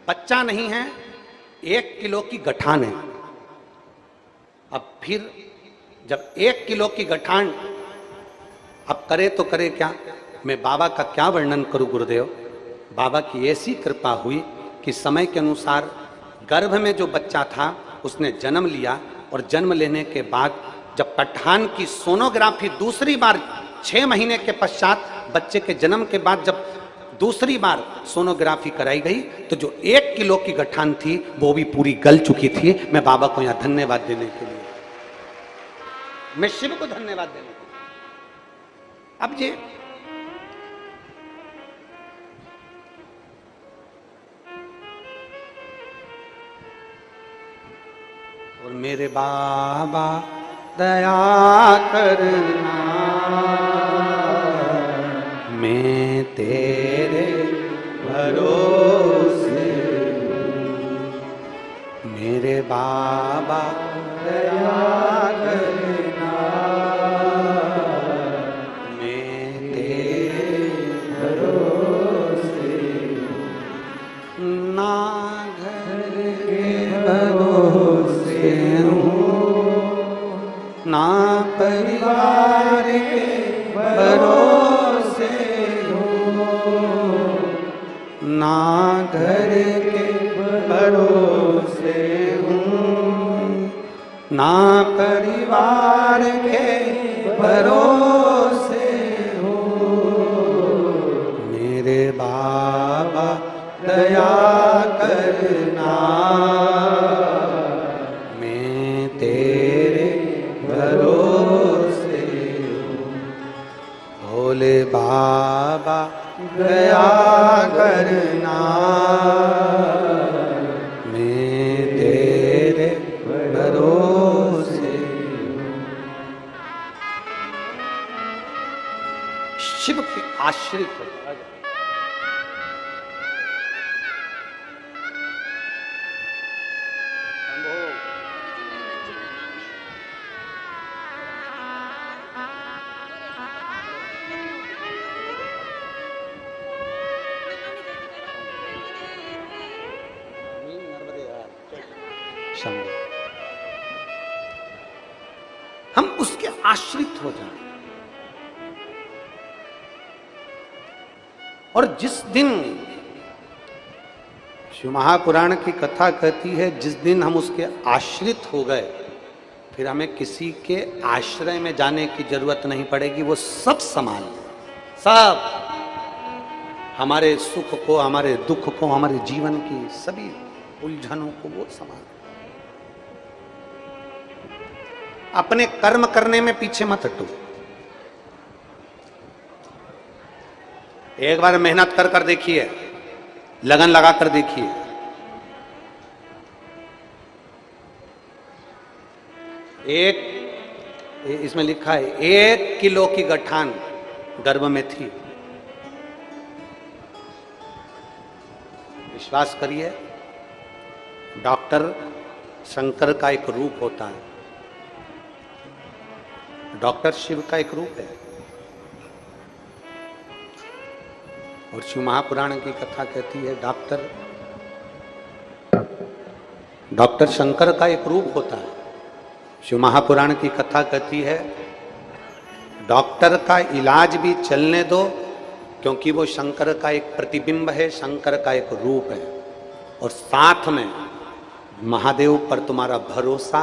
बच्चा नहीं है, 1 किलो की गठान है। अब फिर जब 1 किलो की गठान, अब करे तो करे क्या, मैं बाबा का क्या वर्णन करूं गुरुदेव। बाबा की ऐसी कृपा हुई कि समय के अनुसार गर्भ में जो बच्चा था उसने जन्म लिया और जन्म लेने के बाद जब पठान की सोनोग्राफी दूसरी बार 6 महीने के पश्चात बच्चे के जन्म के बाद जब दूसरी बार सोनोग्राफी कराई गई तो जो 1 किलो की गठान थी वो भी पूरी गल चुकी थी। मैं बाबा को यहां धन्यवाद देने के लिए, मैं शिव को धन्यवाद देने के लिए। अब ये और मेरे बाबा दया करना, मैं तेरे भरोसे हूँ। मेरे बाबा दया करना, मैं तेरे भरोसे हूँ। ना घर के भरोसे ना परिवार के भरोसे हो, ना घर के भरोसे हूँ, ना परिवार के भरोसे हो। मेरे बाबा दया करना, मैं तेरे भरोसे हूँ। भोले बाबा दया करना, मैं तेरे भरोसे हूँ। शिव के आश्रित हो हम उसके आश्रित हो जाएं। और जिस दिन शिव महापुराण की कथा कहती है, जिस दिन हम उसके आश्रित हो गए फिर हमें किसी के आश्रय में जाने की जरूरत नहीं पड़ेगी। वो सब समान, सब हमारे सुख को, हमारे दुख को, हमारे जीवन की सभी उलझनों को वो समान। अपने कर्म करने में पीछे मत हटो। एक बार मेहनत कर कर देखिए, लगन लगा कर देखिए। इसमें लिखा है 1 किलो की गठान गर्भ में थी। विश्वास करिए, डॉक्टर शंकर का एक रूप होता है, डॉक्टर शिव का एक रूप है। और शिव महापुराण की कथा कहती है डॉक्टर शंकर का एक रूप होता है। शिव महापुराण की कथा कहती है डॉक्टर का इलाज भी चलने दो, क्योंकि वो शंकर का एक प्रतिबिंब है, शंकर का एक रूप है। और साथ में महादेव पर तुम्हारा भरोसा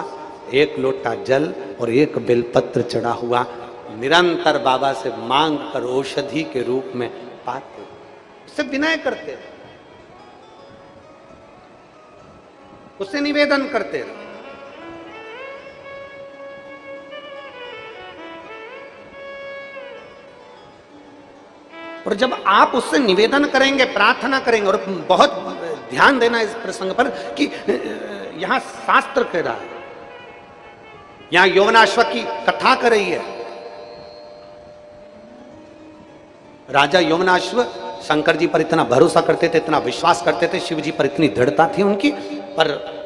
एक लोटा जल और एक बेलपत्र चढ़ा हुआ निरंतर बाबा से मांग कर औषधि के रूप में पाते, उससे विनय करते, उससे निवेदन करते। और जब आप उससे निवेदन करेंगे, प्रार्थना करेंगे, और बहुत ध्यान देना इस प्रसंग पर कि यहां शास्त्र कह रहा है, यहां यौवनाश्व की कथा कर रही है। राजा यौवनाश्व शंकर जी पर इतना भरोसा करते थे, इतना विश्वास करते थे, शिव जी पर इतनी दृढ़ता थी उनकी, पर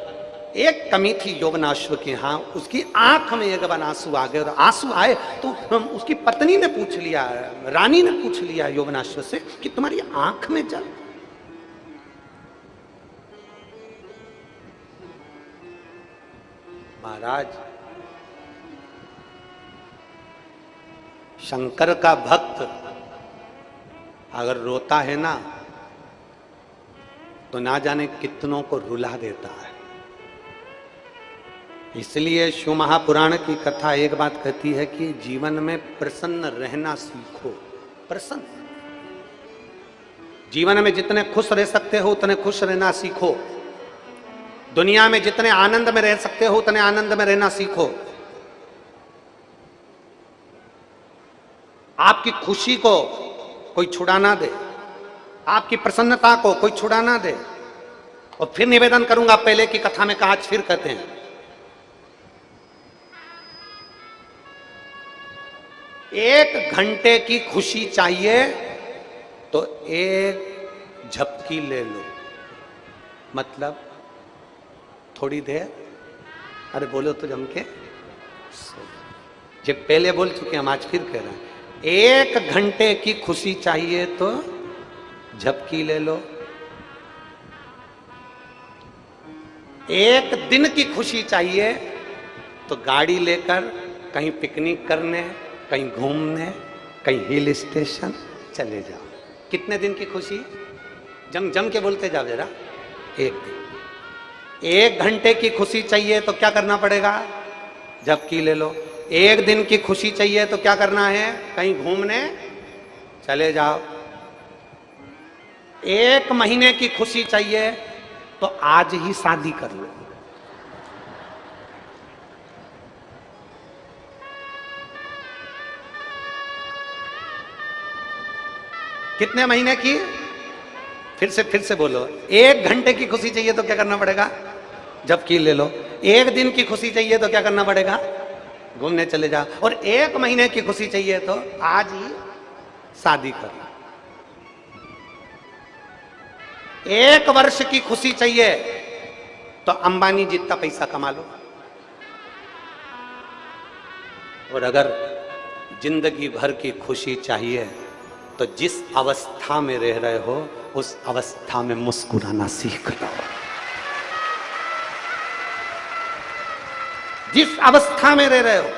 एक कमी थी यौवनाश्व के यहाँ, उसकी आंख में एक बार आंसू आ गए, और आंसू आए तो उसकी पत्नी ने पूछ लिया, रानी ने पूछ लिया यौवनाश्व से कि तुम्हारी आंख में जल। महाराज, शंकर का भक्त अगर रोता है ना तो ना जाने कितनों को रुला देता है। इसलिए शिव महापुराण की कथा एक बात कहती है कि जीवन में प्रसन्न रहना सीखो। प्रसन्न, जीवन में जितने खुश रह सकते हो उतने खुश रहना सीखो। दुनिया में जितने आनंद में रह सकते हो उतने आनंद में रहना सीखो। आपकी खुशी को कोई छुड़ा ना दे, आपकी प्रसन्नता को कोई छुड़ा ना दे। और फिर निवेदन करूंगा, पहले की कथा में कहा, आज फिर कहते हैं, एक घंटे की खुशी चाहिए तो एक झपकी ले लो। मतलब थोड़ी देर, अरे बोलो तो जम के, जब पहले बोल चुके हम, आज फिर कह रहे हैं, एक घंटे की खुशी चाहिए तो झपकी ले लो। एक दिन की खुशी चाहिए तो गाड़ी लेकर कहीं पिकनिक करने, कहीं घूमने, कहीं हिल स्टेशन चले जाओ। कितने दिन की खुशी? जम जम के बोलते जाओ जरा। एक दिन। एक घंटे की खुशी चाहिए तो क्या करना पड़ेगा? झपकी ले लो। एक दिन की खुशी चाहिए तो क्या करना है? कहीं घूमने चले जाओ। एक महीने की खुशी चाहिए तो आज ही शादी कर लो। कितने महीने की? फिर से बोलो। एक घंटे की खुशी चाहिए तो क्या करना पड़ेगा? झपकी ले लो। एक दिन की खुशी चाहिए तो क्या करना पड़ेगा? घूमने चले जाओ। और एक महीने की खुशी चाहिए तो आज ही शादी कर लो। एक वर्ष की खुशी चाहिए तो अंबानी जितना पैसा कमा लो। और अगर जिंदगी भर की खुशी चाहिए तो जिस अवस्था में रह रहे हो उस अवस्था में मुस्कुराना सीख लो। जिस अवस्था में रह रहे हो,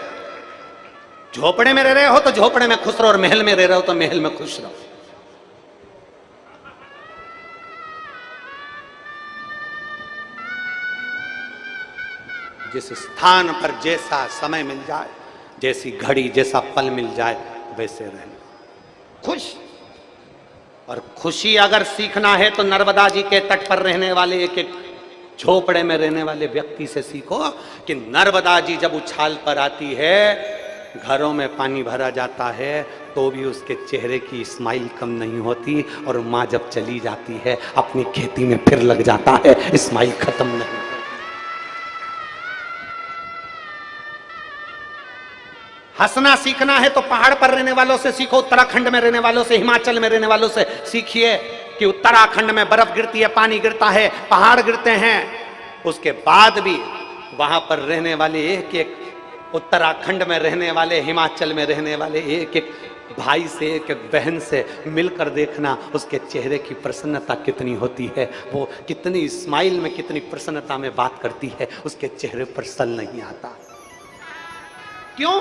झोपड़े में रह रहे हो तो झोपड़े में खुश रहो, और महल में रह रहे हो तो महल में खुश रहो। जिस स्थान पर जैसा समय मिल जाए, जैसी घड़ी, जैसा पल मिल जाए, वैसे रहना खुश। और खुशी अगर सीखना है तो नर्मदा जी के तट पर रहने वाले एक एक झोपड़े में रहने वाले व्यक्ति से सीखो कि नर्मदा जी जब उछाल पर आती है, घरों में पानी भरा जाता है तो भी उसके चेहरे की स्माइल कम नहीं होती। और माँ जब चली जाती है अपनी खेती में फिर लग जाता है, स्माइल खत्म नहीं होती। हंसना सीखना है तो पहाड़ पर रहने वालों से सीखो, उत्तराखंड में रहने वालों से, हिमाचल में रहने वालों से सीखिए कि उत्तराखंड में बर्फ गिरती है, पानी गिरता है, पहाड़ गिरते हैं, उसके बाद भी वहां पर रहने वाले एक एक, उत्तराखंड में रहने वाले, हिमाचल में रहने वाले एक एक भाई से, एक एक बहन से मिलकर देखना उसके चेहरे की प्रसन्नता कितनी होती है। वो कितनी स्माइल में, कितनी प्रसन्नता में बात करती है, उसके चेहरे पर सल नहीं आता। क्यों?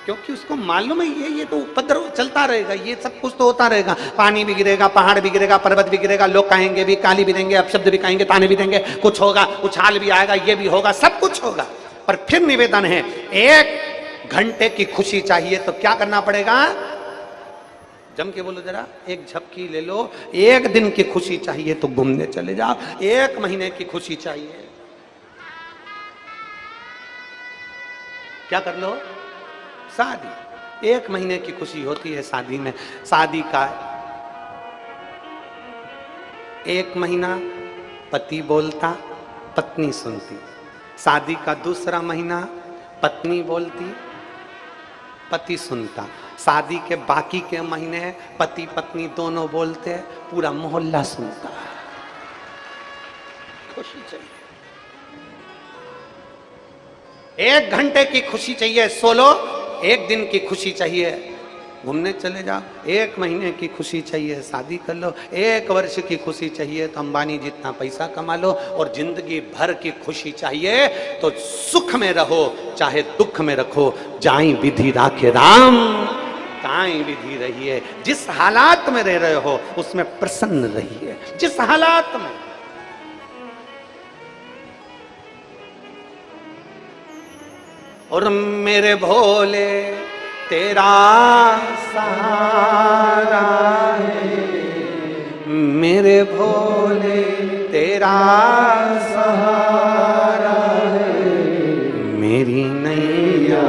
क्योंकि उसको मालूम है ये तो उपद्रव चलता रहेगा, ये सब कुछ तो होता रहेगा। पानी भी गिरेगा, पहाड़ भी गिरेगा, पर्वत भी गिरेगा, लोग कहेंगे भी, गाली भी देंगे, अपशब्द भी कहेंगे, ताने भी देंगे, कुछ होगा, उछाल भी आएगा, ये भी होगा, सब कुछ होगा। पर फिर निवेदन है, 1 घंटे की खुशी चाहिए तो क्या करना पड़ेगा? जम के बोलो जरा, एक झपकी ले लो। 1 दिन की खुशी चाहिए तो घूमने चले जाओ। 1 महीने की खुशी चाहिए, क्या कर लो? शादी। 1 महीने की खुशी होती है शादी में। शादी का 1 महीना पति बोलता, पत्नी सुनती। शादी का दूसरा महीना पत्नी बोलती, पति सुनता। शादी के बाकी के महीने पति पत्नी दोनों बोलते, पूरा मोहल्ला सुनता। खुशी चाहिए, 1 घंटे की खुशी चाहिए, सो लो। 1 दिन की खुशी चाहिए, घूमने चले जाओ। 1 महीने की खुशी चाहिए, शादी कर लो। 1 वर्ष की खुशी चाहिए तो अंबानी जितना पैसा कमा लो। और जिंदगी भर की खुशी चाहिए तो सुख में रहो चाहे दुख में रखो। जाई विधि राखे राम, ताई विधि रहिए। जिस हालात में रह रहे हो उसमें प्रसन्न रहिए, जिस हालात में। और मेरे भोले तेरा सहारा है, मेरे भोले तेरा सहारा है। मेरी नैया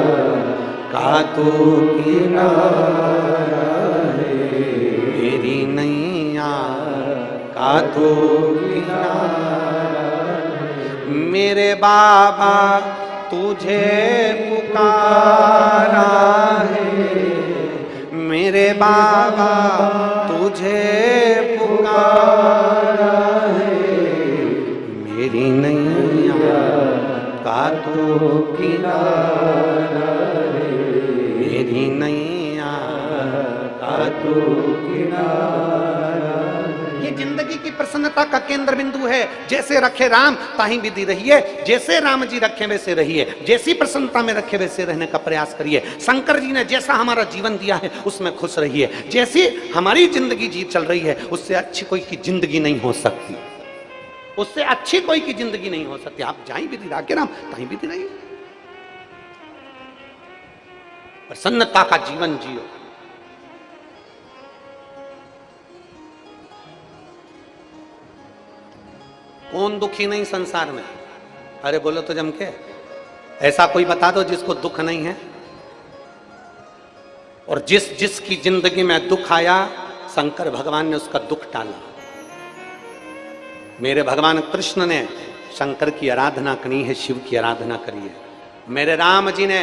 का तो किनारा है, मेरी नैया का तो किनारा है। मेरे बाबा तुझे पुकारा है, मेरे बाबा तुझे पुकारा है। मेरी नैया का तो किनारा है, मेरी नैया का तो किनारा। ये जिंदगी की प्रसन्नता का केंद्र बिंदु है। जैसे रखे राम ताही विधि रहिए, जैसे राम जी रखे वैसे रहिए, जैसी प्रसन्नता में रखे वैसे रहने का प्रयास करिए। शंकर जी ने जैसा हमारा जीवन दिया है उसमें खुश रहिए। जैसी हमारी जिंदगी जी चल रही है उससे अच्छी कोई की जिंदगी नहीं हो सकती, उससे अच्छी कोई की जिंदगी नहीं हो सकती। आप जाई विधि राखे राम ताही विधि रहिए, प्रसन्नता का जीवन जियो। कौन दुखी नहीं संसार में? अरे बोलो तो जम के, ऐसा कोई बता दो जिसको दुख नहीं है। और जिसकी जिंदगी में दुख आया शंकर भगवान ने उसका दुख टाला। मेरे भगवान कृष्ण ने शंकर की आराधना करी है, शिव की आराधना करी है। मेरे राम जी ने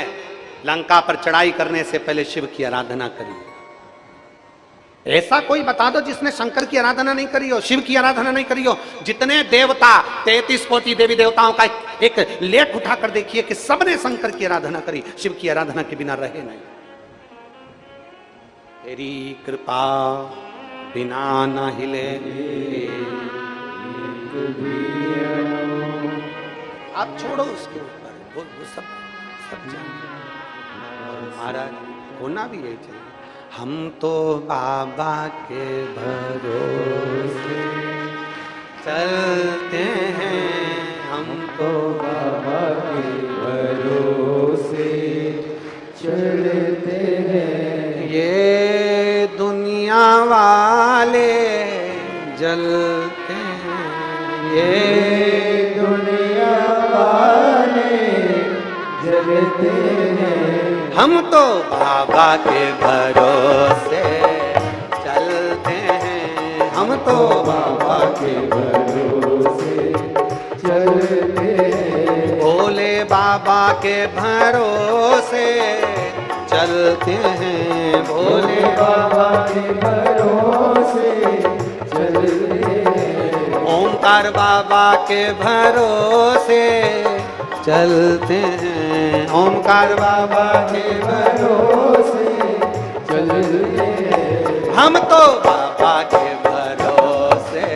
लंका पर चढ़ाई करने से पहले शिव की आराधना करी है। ऐसा कोई बता दो जिसने शंकर की आराधना नहीं करी हो, शिव की आराधना नहीं करी हो। जितने देवता 33 कोटि देवी देवताओं का एक लेख उठाकर देखिए कि सबने शंकर की आराधना करी, शिव की आराधना के बिना रहे नहीं। तेरी कृपा बिना न हिले। आप छोड़ो उसके ऊपर, वो सब जानते। महाराज होना भी यही चाहिए। हम तो बाबा के भरोसे चलते हैं, हम तो बाबा के भरोसे चलते हैं। ये दुनिया वाले जलते हैं, ये दुनिया वाले जलते हैं। हम तो बाबा के भरोसे चलते हैं, हम तो बाबा के भरोसे चलते हैं। भोले बाबा के भरोसे चलते हैं, भोले बाबा के भरोसे चलते हैं। ओंकार बाबा के भरोसे चलते हैं, ओंकार बाबा के भरोसे चलते हैं। हम तो बाबा के भरोसे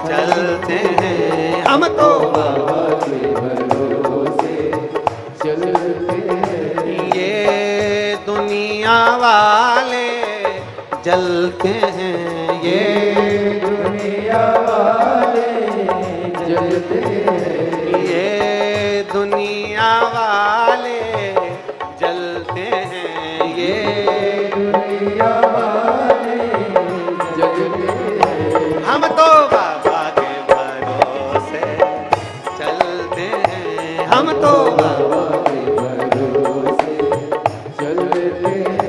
चलते हैं, हम तो बाबा के भरोसे चलते हैं। ये दुनिया वाले जलते हैं, ये दुनिया वाले जलते हैं। ये दुनिया चलते हैं ये दुनिया वाले जगते हैं। हम तो बाबा के भरोसे चलते हैं, हम तो बाबा के भरोसे चलते हैं।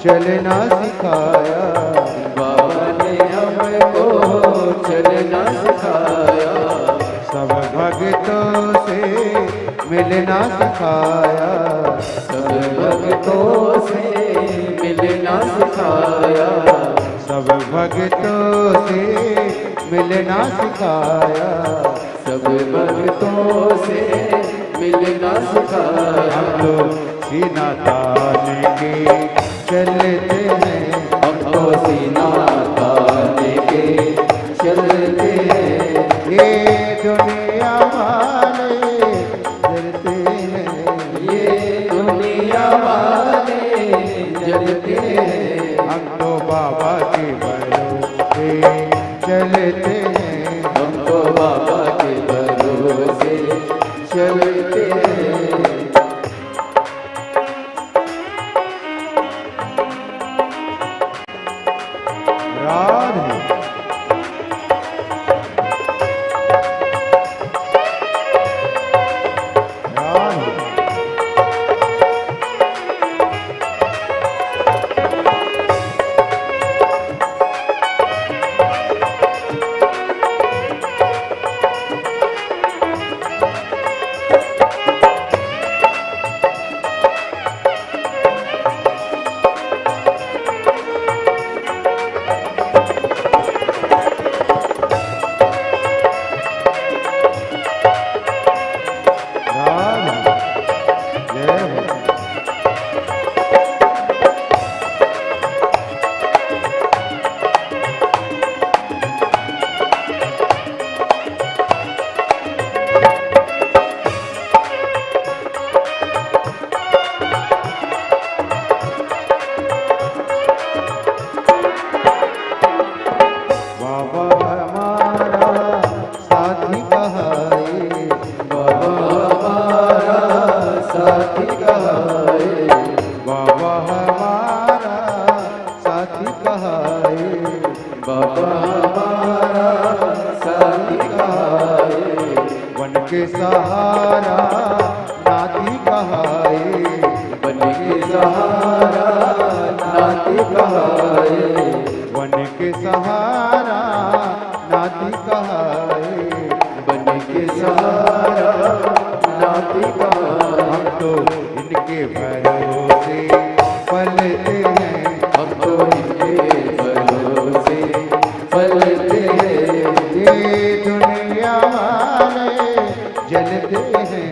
चलना सिखाया, बाबा ने हमको चलना सिखाया। सब भक्तों से मिलना सिखाया, सब भक्तों से मिलना सिखाया। सब भक्तों से मिलना सिखाया, सब भक्तों से मिलना सिखाया। हम लोग सीना तान के चलते हैं, हम तो सीना तान के चलते हैं। ये दुनिया वाले जलते हैं, ये दुनिया वाले जलते हैं। हम तो बाबा के भरोसे चलते हैं, हम तो बाबा के भरोसे चलते हैं। बाबा हमारा साथी कहाए, वन के सहारा नाती कहाए, वन के सहारा नाती कहाए, वन के सहारा नाती कहाए, वन के सहारा नाती कहाए। हम तो इनके भरोसे पलते हैं, हम तो इनके भरोसे पलते हैं। ये दुनिया वाले जलते हैं,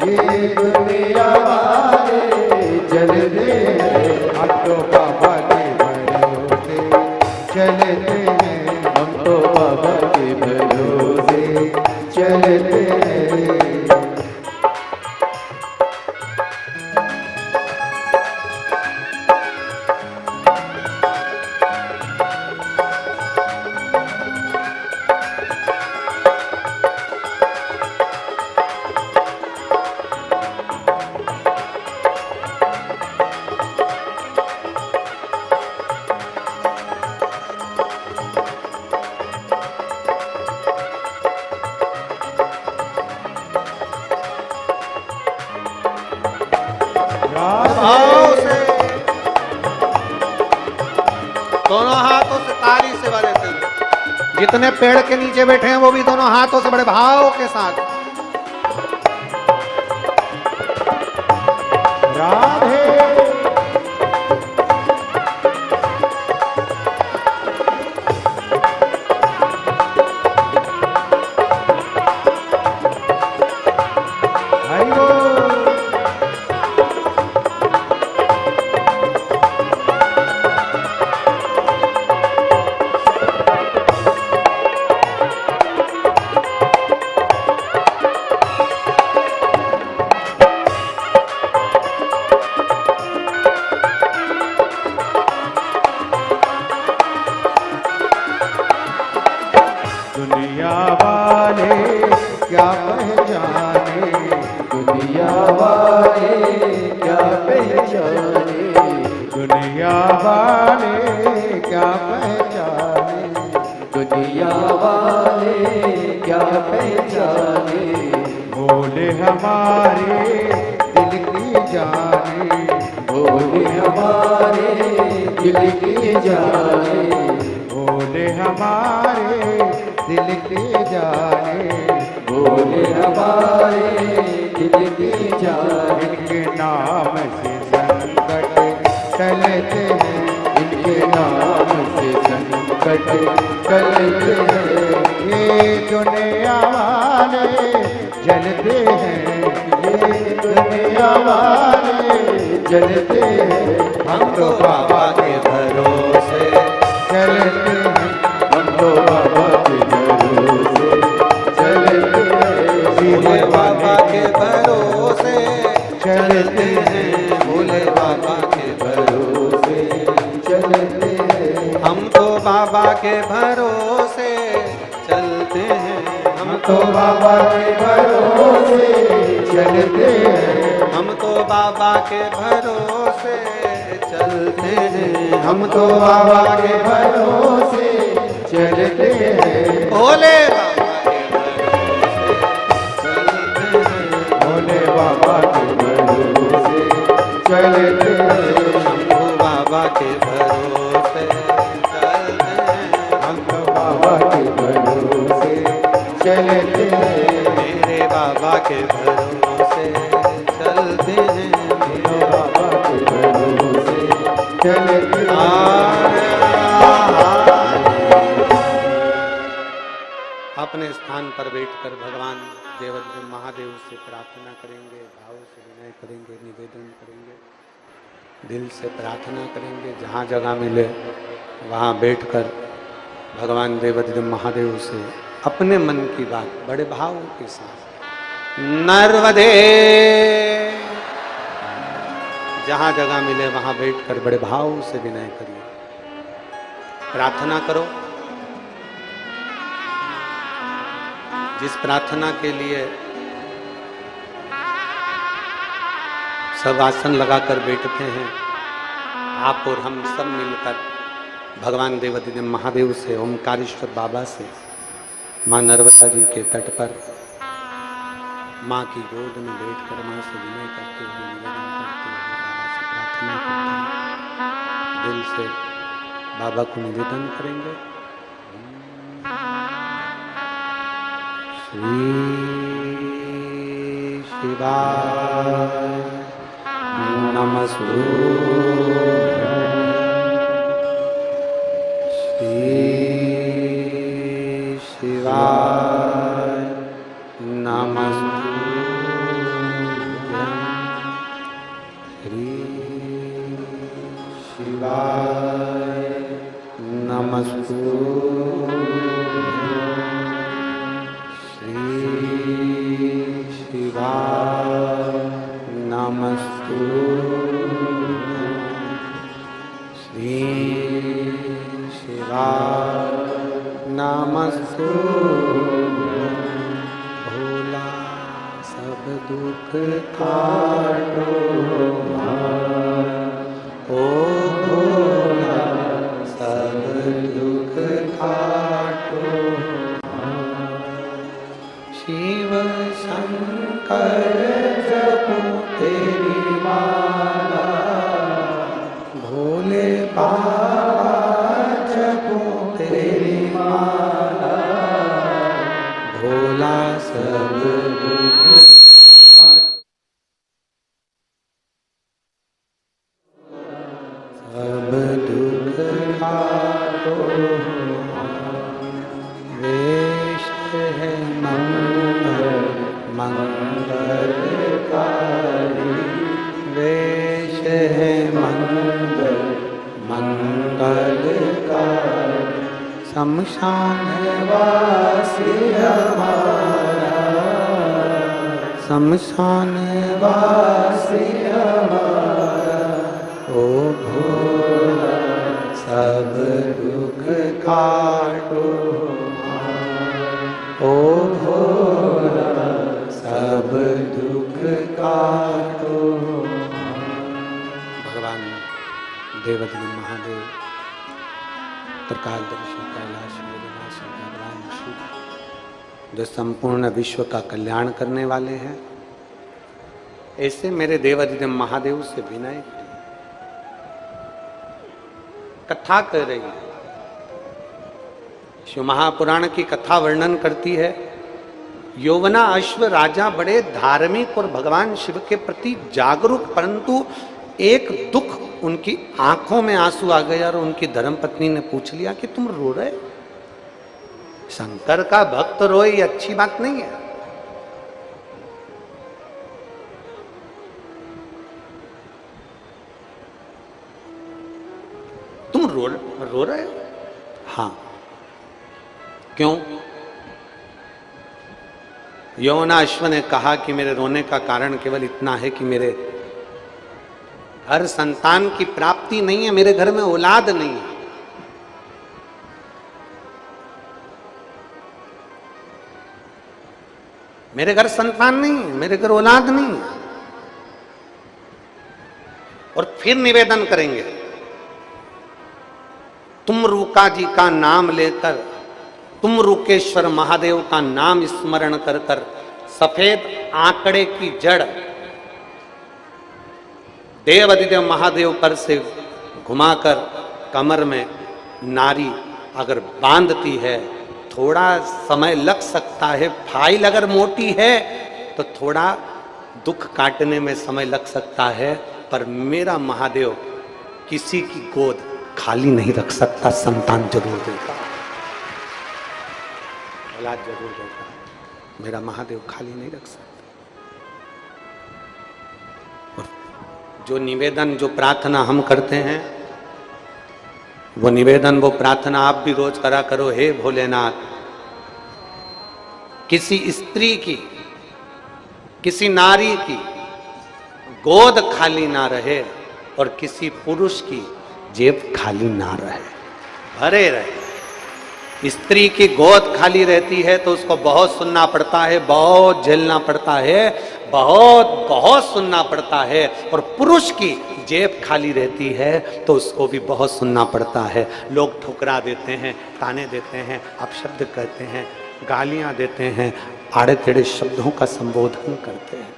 ये दुनिया वाले जलते हैं। हम तो बाबा के भरोसे चलते हैं, हम तो बाबा के भरोसे चलते हैं। भाव से दोनों हाथों से ताली से बजाते हैं। जितने पेड़ के नीचे बैठे हैं वो भी दोनों हाथों से बड़े भाव के साथ राधे हरि बोल। दुनिया वाले क्या पहचाने, दुनिया वाले क्या पहचाने, दुनिया वाले क्या पहचाने, दुनिया वाले क्या पहचाने। भोले हमारे दिल की जाने, भोले हमारे दिल की जाने, भोले हमारे दिल की जाने, भोले हमारे दिल की जाने। इनके नाम से संकट टलते हैं, इनके नाम से संकट टलते हैं। ये दुनिया वाले जलते हैं, ये दुनिया वाले जलते हैं। हम तो बाबा के भरोसे चलते हैं, हम तो बाबा के भरोसे चलते हैं। भोले बाबा के भरोसे चलते हैं, भोले बाबा के भरोसे चलते हैं। हम तो बाबा के भरोसे चलते हैं, हम तो बाबा के भरोसे चलते हैं, हम तो बाबा के भरोसे चलते हैं, हम तो बाबा के भरोसे चलते हैं। भोले बाबा के भरोसे चलते हैं, भोले बाबा के भरोसे शंभू बाबा के भरोसे चलते हैं, हम तो बाबा के भरोसे चलते हैं। मेरे बाबा के भरोसे चलते हैं, मेरे बाबा के भरोसे चलते हैं। अपने स्थान पर बैठकर भगवान देवदेव महादेव से प्रार्थना करेंगे, भाव से विनय करेंगे, निवेदन करेंगे, दिल से प्रार्थना करेंगे। जहाँ जगह मिले वहाँ बैठकर भगवान देवदेव महादेव से अपने मन की बात बड़े भाव के साथ नर्मदे, जहाँ जगह मिले वहाँ बैठकर बड़े भाव से विनय करिए, प्रार्थना करो। जिस प्रार्थना के लिए सब आसन लगाकर बैठते हैं, आप और हम सब मिलकर भगवान देवाधिदेव महादेव से, ओमकारेश्वर बाबा से, माँ नर्मदा जी के तट पर माँ की गोद में बैठकर माँ से विनय करते हुए, निवेदन करते हुए बाबा से प्रार्थना करते हैं। दिल से बाबा को निवेदन करेंगे। श्री शिवाय नमस्तुभ्यं। श्री शिवाय नमस्तुभ्यं। श्री शिवाय नमस्तुभ्यं। श्री शिवाय नमस्तुभ्यं। श्री शिवाय नमस्तुभ्यं। भोला सब दुख काटो ओ भोला सब दुख काटो। शिव शंकर जपो तेरी माला, भोले बाबा जपो तेरी माला, भोला सब दुख सब दुख काटो। वेश है मंगल मंगलकारी, वेश है मंगल मंगलकारी। शमशान वासी हमारा, शमशान वासी हमारा, ओ भोला सब दुख काटो। ओ भोला सब दुख काटो। भगवान देवाधिदेव महादेव त्रिकालदर्शी कैलाश निवासी भगवान शिव, जो संपूर्ण विश्व का कल्याण करने वाले हैं, ऐसे मेरे देवाधिदेव महादेव से विनय कथा कर रही है। शिव महापुराण की कथा वर्णन करती है, यौवना अश्व राजा बड़े धार्मिक और भगवान शिव के प्रति जागरूक, परंतु एक दुख, उनकी आंखों में आंसू आ गए और उनकी धर्मपत्नी ने पूछ लिया कि तुम रो रहे? शंकर का भक्त रोए ये अच्छी बात नहीं है। तुम रो रहे हो? हाँ। क्यों? यौवना अश्व ने कहा कि मेरे रोने का कारण केवल इतना है कि मेरे घर संतान की प्राप्ति नहीं है, मेरे घर में औलाद नहीं है। मेरे घर संतान नहीं है, मेरे घर औलाद नहीं है। और फिर निवेदन करेंगे, तुम रूका जी का नाम लेकर, तुम रूकेश्वर महादेव का नाम स्मरण कर कर सफेद आंकड़े की जड़ देवाधिदेव महादेव पर से घुमाकर कमर में नारी अगर बांधती है, थोड़ा समय लग सकता है। फाइल अगर मोटी है तो थोड़ा दुख काटने में समय लग सकता है, पर मेरा महादेव किसी की गोद खाली नहीं रख सकता, संतान जरूर देगा, औलाद जरूर देगा। मेरा महादेव खाली नहीं रख सकता। और जो निवेदन, जो प्रार्थना हम करते हैं, वो निवेदन, वो प्रार्थना आप भी रोज करा करो। हे भोलेनाथ, किसी स्त्री की, किसी नारी की गोद खाली ना रहे और किसी पुरुष की जेब खाली ना रहे, भरे रहे। स्त्री की गोद खाली रहती है तो उसको बहुत सुनना पड़ता है, बहुत झेलना पड़ता है, बहुत बहुत सुनना पड़ता है। और पुरुष की जेब खाली रहती है तो उसको भी बहुत सुनना पड़ता है। लोग ठुकरा देते हैं, ताने देते हैं, अपशब्द कहते हैं, गालियां देते हैं, आड़े टेढ़े शब्दों का संबोधन करते हैं,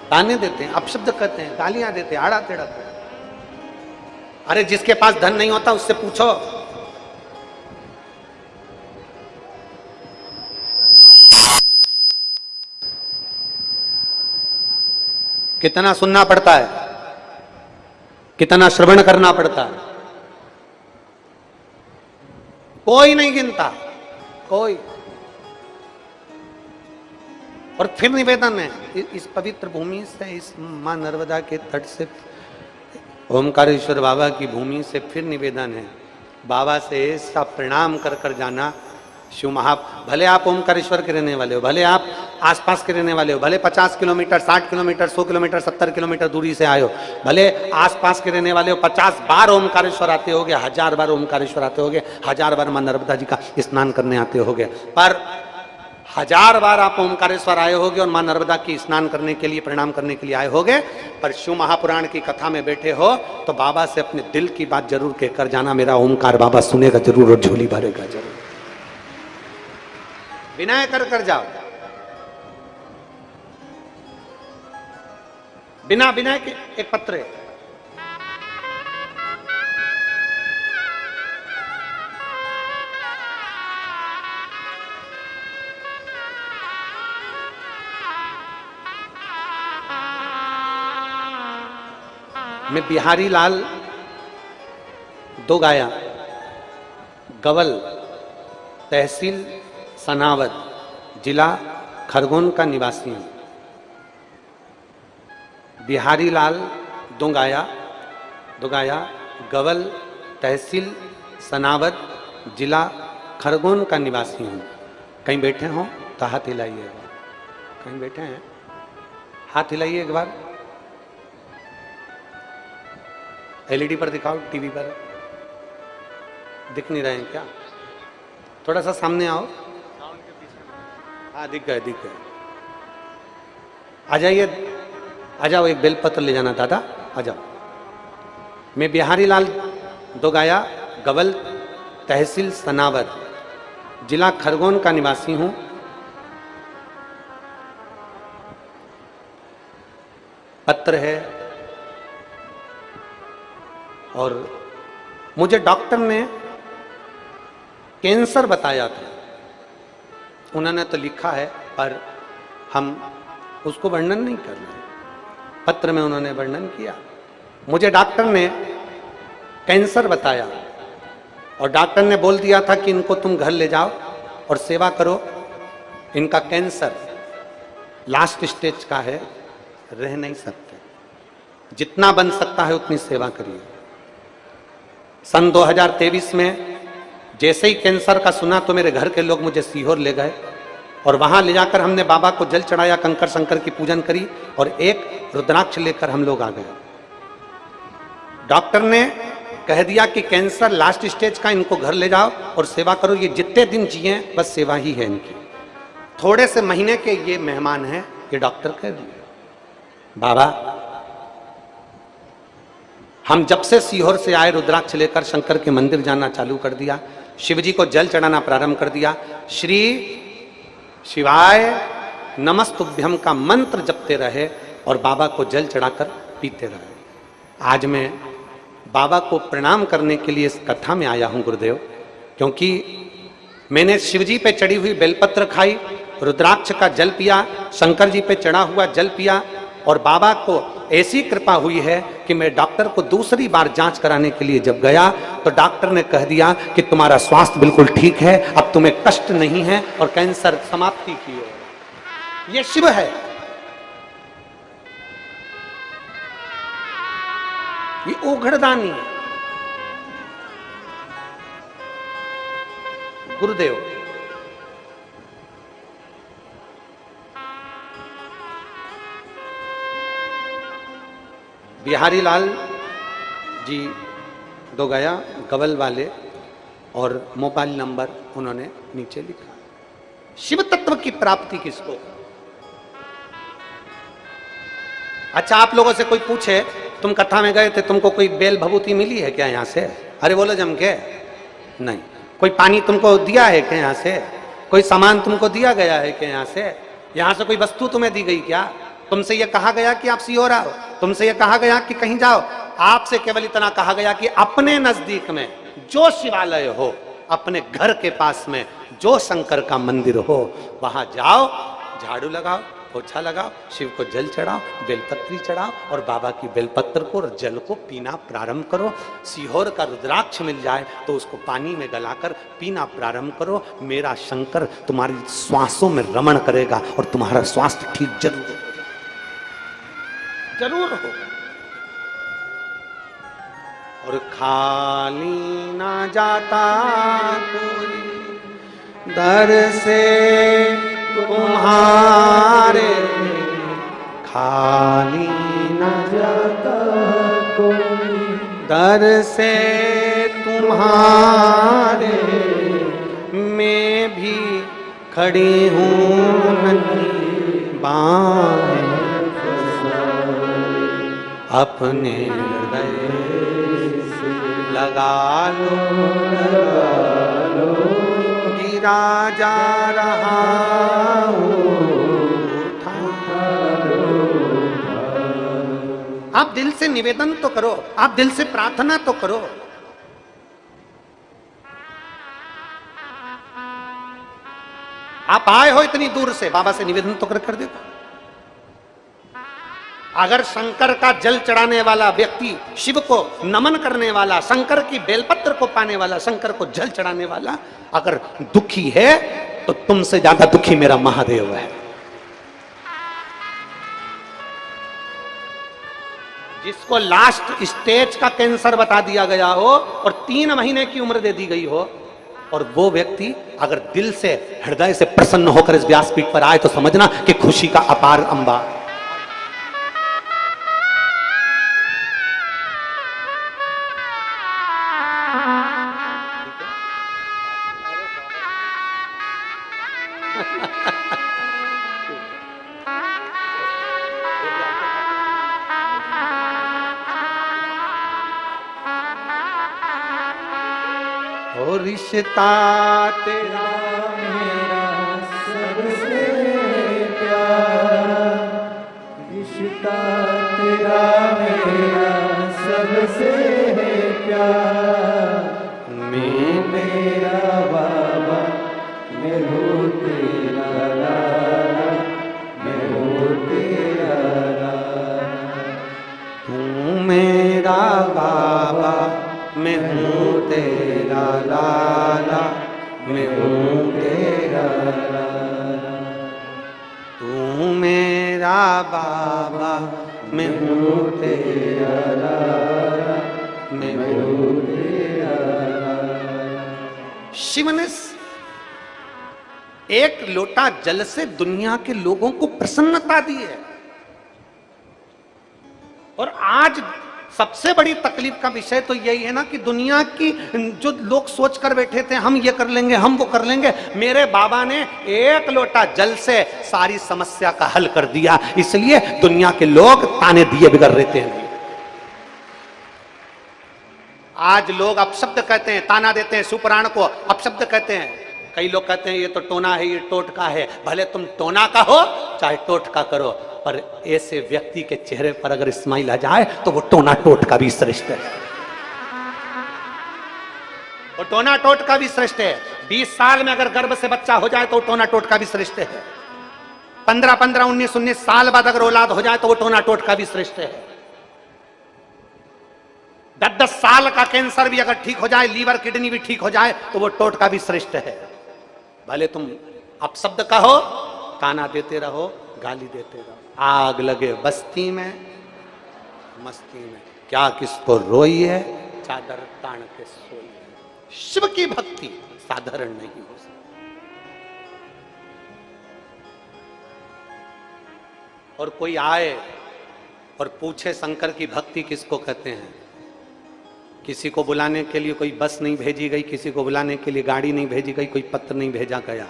ताने देते हैं, अपशब्द कहते हैं, गालियां देते हैं, आड़ा टेढ़ा कहते हैं। अरे जिसके पास धन नहीं होता उससे पूछो। कितना सुनना पड़ता है, कितना श्रवण करना पड़ता है, कोई नहीं गिनता, कोई। और फिर निवेदन है इस पवित्र भूमि से, इस मां नर्मदा के तट से, ओमकारेश्वर बाबा की भूमि से फिर निवेदन है, बाबा से ऐसा प्रणाम कर कर जाना। शिव महा, भले आप ओमकारेश्वर के रहने वाले हो, भले आप आसपास के रहने वाले हो, भले 50 किलोमीटर, 60 किलोमीटर, 100 किलोमीटर, 70 किलोमीटर दूरी से आए हो, भले आसपास के रहने वाले हो, 50 बार ओमकारेश्वर आते होगे, 1000 बार ओमकारेश्वर आते होगे, 1000 बार मां नर्मदा जी का स्नान करने आते होगे, पर 1000 बार आप ओमकारेश्वर आए होगे और मां नर्मदा की स्नान करने के लिए, प्रणाम करने के लिए आए होगे, पर शिव महापुराण की कथा में बैठे हो तो बाबा से अपने दिल की बात जरूर कहकर जाना, मेरा ओमकार बाबा सुनेगा जरूर और झोली भरेगा जरूर। विनय कर कर जाओ, बिना विनय के एक पत्र है। मैं बिहारी लाल दो गाया, गवल, तहसील सनावद, जिला खरगोन का निवासी हूं। बिहारी लाल दोगाया, गवल, तहसील सनावद, जिला खरगोन का निवासी हूं। कहीं बैठे हो तो हाथ हिलाइए, कहीं बैठे हैं हाथ हिलाइए एक बार। एलईडी पर दिखाओ, टीवी पर दिख नहीं रहे हैं क्या? थोड़ा सा सामने आओ। हाँ दिख गए, दिख गए। आ जाइए, आ जाओ, एक बेलपत्र ले जाना दादा, आ जाओ। मैं बिहारी लाल दोगाया, गवल, तहसील सनावर, जिला खरगोन का निवासी हूं। पत्र है और मुझे डॉक्टर ने कैंसर बताया था। उन्होंने तो लिखा है पर हम उसको वर्णन नहीं कर रहे। पत्र में उन्होंने वर्णन किया। मुझे डॉक्टर ने कैंसर बताया और डॉक्टर ने बोल दिया था कि इनको तुम घर ले जाओ और सेवा करो। इनका कैंसर लास्ट स्टेज का है, रह नहीं सकते, जितना बन सकता है उतनी सेवा करिए। सन 2023 में जैसे ही कैंसर का सुना तो मेरे घर के लोग मुझे सीहोर ले गए और वहां ले जाकर हमने बाबा को जल चढ़ाया, कंकर शंकर की पूजन करी और एक रुद्राक्ष लेकर हम लोग आ गए। डॉक्टर ने कह दिया कि कैंसर लास्ट स्टेज का, इनको घर ले जाओ और सेवा करो। ये जितने दिन जिए बस सेवा ही है इनकी। थोड़े से महीने के ये मेहमान हैं, ये डॉक्टर कह दिए। बाबा हम जब से सीहोर से आए, रुद्राक्ष लेकर शंकर के मंदिर जाना चालू कर दिया, शिवजी को जल चढ़ाना प्रारंभ कर दिया, श्री शिवाय नमस्तुभ्यम का मंत्र जपते रहे और बाबा को जल चढ़ाकर पीते रहे। आज मैं बाबा को प्रणाम करने के लिए इस कथा में आया हूं गुरुदेव, क्योंकि मैंने शिवजी पे चढ़ी हुई बेलपत्र खाई, रुद्राक्ष का जल पिया, शंकर जी पे चढ़ा हुआ जल पिया और बाबा को ऐसी कृपा हुई है कि मैं डॉक्टर को दूसरी बार जांच कराने के लिए जब गया तो डॉक्टर ने कह दिया कि तुम्हारा स्वास्थ्य बिल्कुल ठीक है, अब तुम्हें कष्ट नहीं है और कैंसर समाप्ति की ओर। ये शिव है, ये ओघड़दानी है गुरुदेव। बिहारी लाल जी दोगाया, गवल वाले, और मोबाइल नंबर उन्होंने नीचे लिखा। शिव तत्व की प्राप्ति किसको? अच्छा, आप लोगों से कोई पूछे तुम कथा में गए थे, तुमको कोई बेल भभूति मिली है क्या यहाँ से? अरे बोलो जम के नहीं। कोई पानी तुमको दिया है क्या यहाँ से? कोई सामान तुमको दिया गया है क्या यहाँ से? यहाँ से कोई वस्तु तुम्हें दी गई क्या? तुमसे यह कहा गया कि आप सियोर आओ? तुमसे यह कहा गया कि कहीं जाओ? आपसे केवल इतना कहा गया कि अपने नजदीक में जो शिवालय हो, अपने घर के पास में जो शंकर का मंदिर हो, वहां जाओ, झाड़ू लगाओ, पोछा लगाओ, शिव को जल चढ़ाओ, बेलपत्री चढ़ाओ और बाबा की बेलपत्र को और जल को पीना प्रारंभ करो। सीहोर का रुद्राक्ष मिल जाए तो उसको पानी में गलाकर पीना प्रारंभ करो। मेरा शंकर तुम्हारी श्वासों में रमण करेगा और तुम्हारा स्वास्थ्य ठीक जरूर हो। और खाली ना जाता कोई दर से तुम्हारे, खाली न जाता कोई दर से तुम्हारे, मैं भी खड़ी हूँ नन्ही बाहें अपने हृदय से लगा लो, गिरा जा रहा आप दिल से निवेदन तो करो, आप दिल से प्रार्थना तो करो। आप आए हो इतनी दूर से, बाबा से निवेदन तो कर देखो। अगर शंकर का जल चढ़ाने वाला व्यक्ति, शिव को नमन करने वाला, शंकर की बेलपत्र को पाने वाला, शंकर को जल चढ़ाने वाला अगर दुखी है, तो तुमसे ज्यादा दुखी मेरा महादेव है। जिसको लास्ट स्टेज का कैंसर बता दिया गया हो और 3 महीने की उम्र दे दी गई हो, और वो व्यक्ति अगर दिल से, हृदय से प्रसन्न होकर इस व्यासपीठ पर आए, तो समझना कि खुशी का अपार अंबार। और रिश्ता तेरा मेरा सबसे प्यारा, रिश्ता तेरा मेरा सबसे प्यारा, मैं मेरा बाबा, मैं हूँ तेरा लाला, मैं हूँ तेरा लाला, तू मेरा बाबा, मैं हूँ तेरा लाला, मैं हूँ तेरा लाला, तू मेरा बाबा, मैं हूँ तेरा लाला, मैं हूँ तेरा लाला। शिव ने एक लोटा जल से दुनिया के लोगों को प्रसन्नता दी है। और आज सबसे बड़ी तकलीफ का विषय तो यही है ना कि दुनिया की जो लोग सोच कर बैठे थे हम ये कर लेंगे, हम वो कर लेंगे, मेरे बाबा ने एक लोटा जल से सारी समस्या का हल कर दिया। इसलिए दुनिया के लोग ताने दिए बिगड़ रहते हैं। आज लोग अपशब्द कहते हैं, ताना देते हैं, सुपुराण को अपशब्द कहते हैं। कई लोग कहते हैं ये तो टोना है, ये टोटका है। भले तुम टोना का हो चाहे टोटका करो, पर ऐसे व्यक्ति के चेहरे पर अगर स्माइल आ जाए तो वो टोना टोटका भी श्रेष्ठ है। वो टोना टोटका भी श्रेष्ठ है। 20 साल में अगर गर्भ से बच्चा हो जाए तो वो टोना टोटका भी श्रेष्ठ है। 15-15, 19-19 साल बाद अगर औलाद हो जाए तो वो टोना टोटका भी श्रेष्ठ है। 10-10 साल का कैंसर भी अगर ठीक हो जाए, लीवर किडनी भी ठीक हो जाए तो वो टोटका भी श्रेष्ठ है। भले तुम अपशब्द कहो, ताना देते रहो, गाली देते रहो। आग लगे बस्ती में, मस्ती में क्या किसको रोई है, चादर तान के सोई है। शिव की भक्ति साधारण नहीं हो सकती। और कोई आए और पूछे शंकर की भक्ति किसको कहते हैं, किसी को बुलाने के लिए कोई बस नहीं भेजी गई, किसी को बुलाने के लिए गाड़ी नहीं भेजी गई, कोई पत्र नहीं भेजा गया।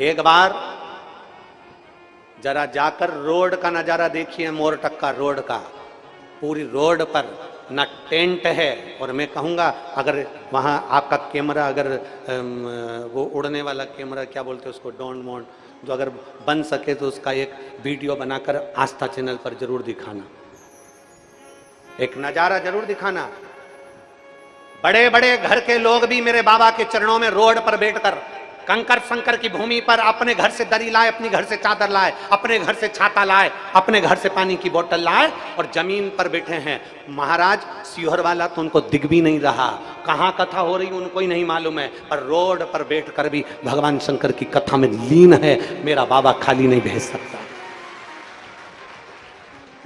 एक बार जरा जाकर रोड का नजारा देखिए, मोरटक्का रोड का। पूरी रोड पर न टेंट है, और मैं कहूँगा अगर वहाँ आपका कैमरा, अगर वो उड़ने वाला कैमरा क्या बोलते हैं उसको, डोंट मोन, जो अगर बन सके तो उसका एक वीडियो बनाकर आस्था चैनल पर जरूर दिखाना, एक नज़ारा जरूर दिखाना। बड़े बड़े घर के लोग भी मेरे बाबा के चरणों में रोड पर बैठकर कंकर संकर की भूमि पर अपने घर से दरी लाए, अपने घर से चादर लाए, अपने घर से छाता लाए, अपने घर से पानी की बोतल लाए और जमीन पर बैठे हैं। महाराज सीहोर वाला तो उनको दिख भी नहीं रहा, कहाँ कथा हो रही उनको ही नहीं मालूम है, पर रोड पर बैठकर भी भगवान शंकर की कथा में लीन है। मेरा बाबा खाली नहीं भेज सकता।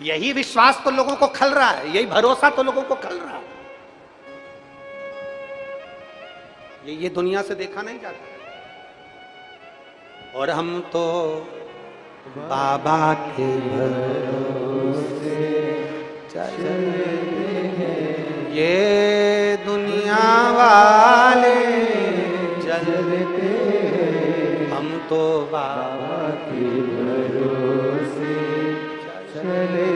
यही विश्वास तो लोगों को खल रहा है, यही भरोसा तो लोगों को खल रहा है। ये दुनिया से देखा नहीं जाता। और हम तो बाबा के भरोसे चलते हैं, ये दुनिया वाले चलते हैं, हम तो बाबा के भरोसे चलते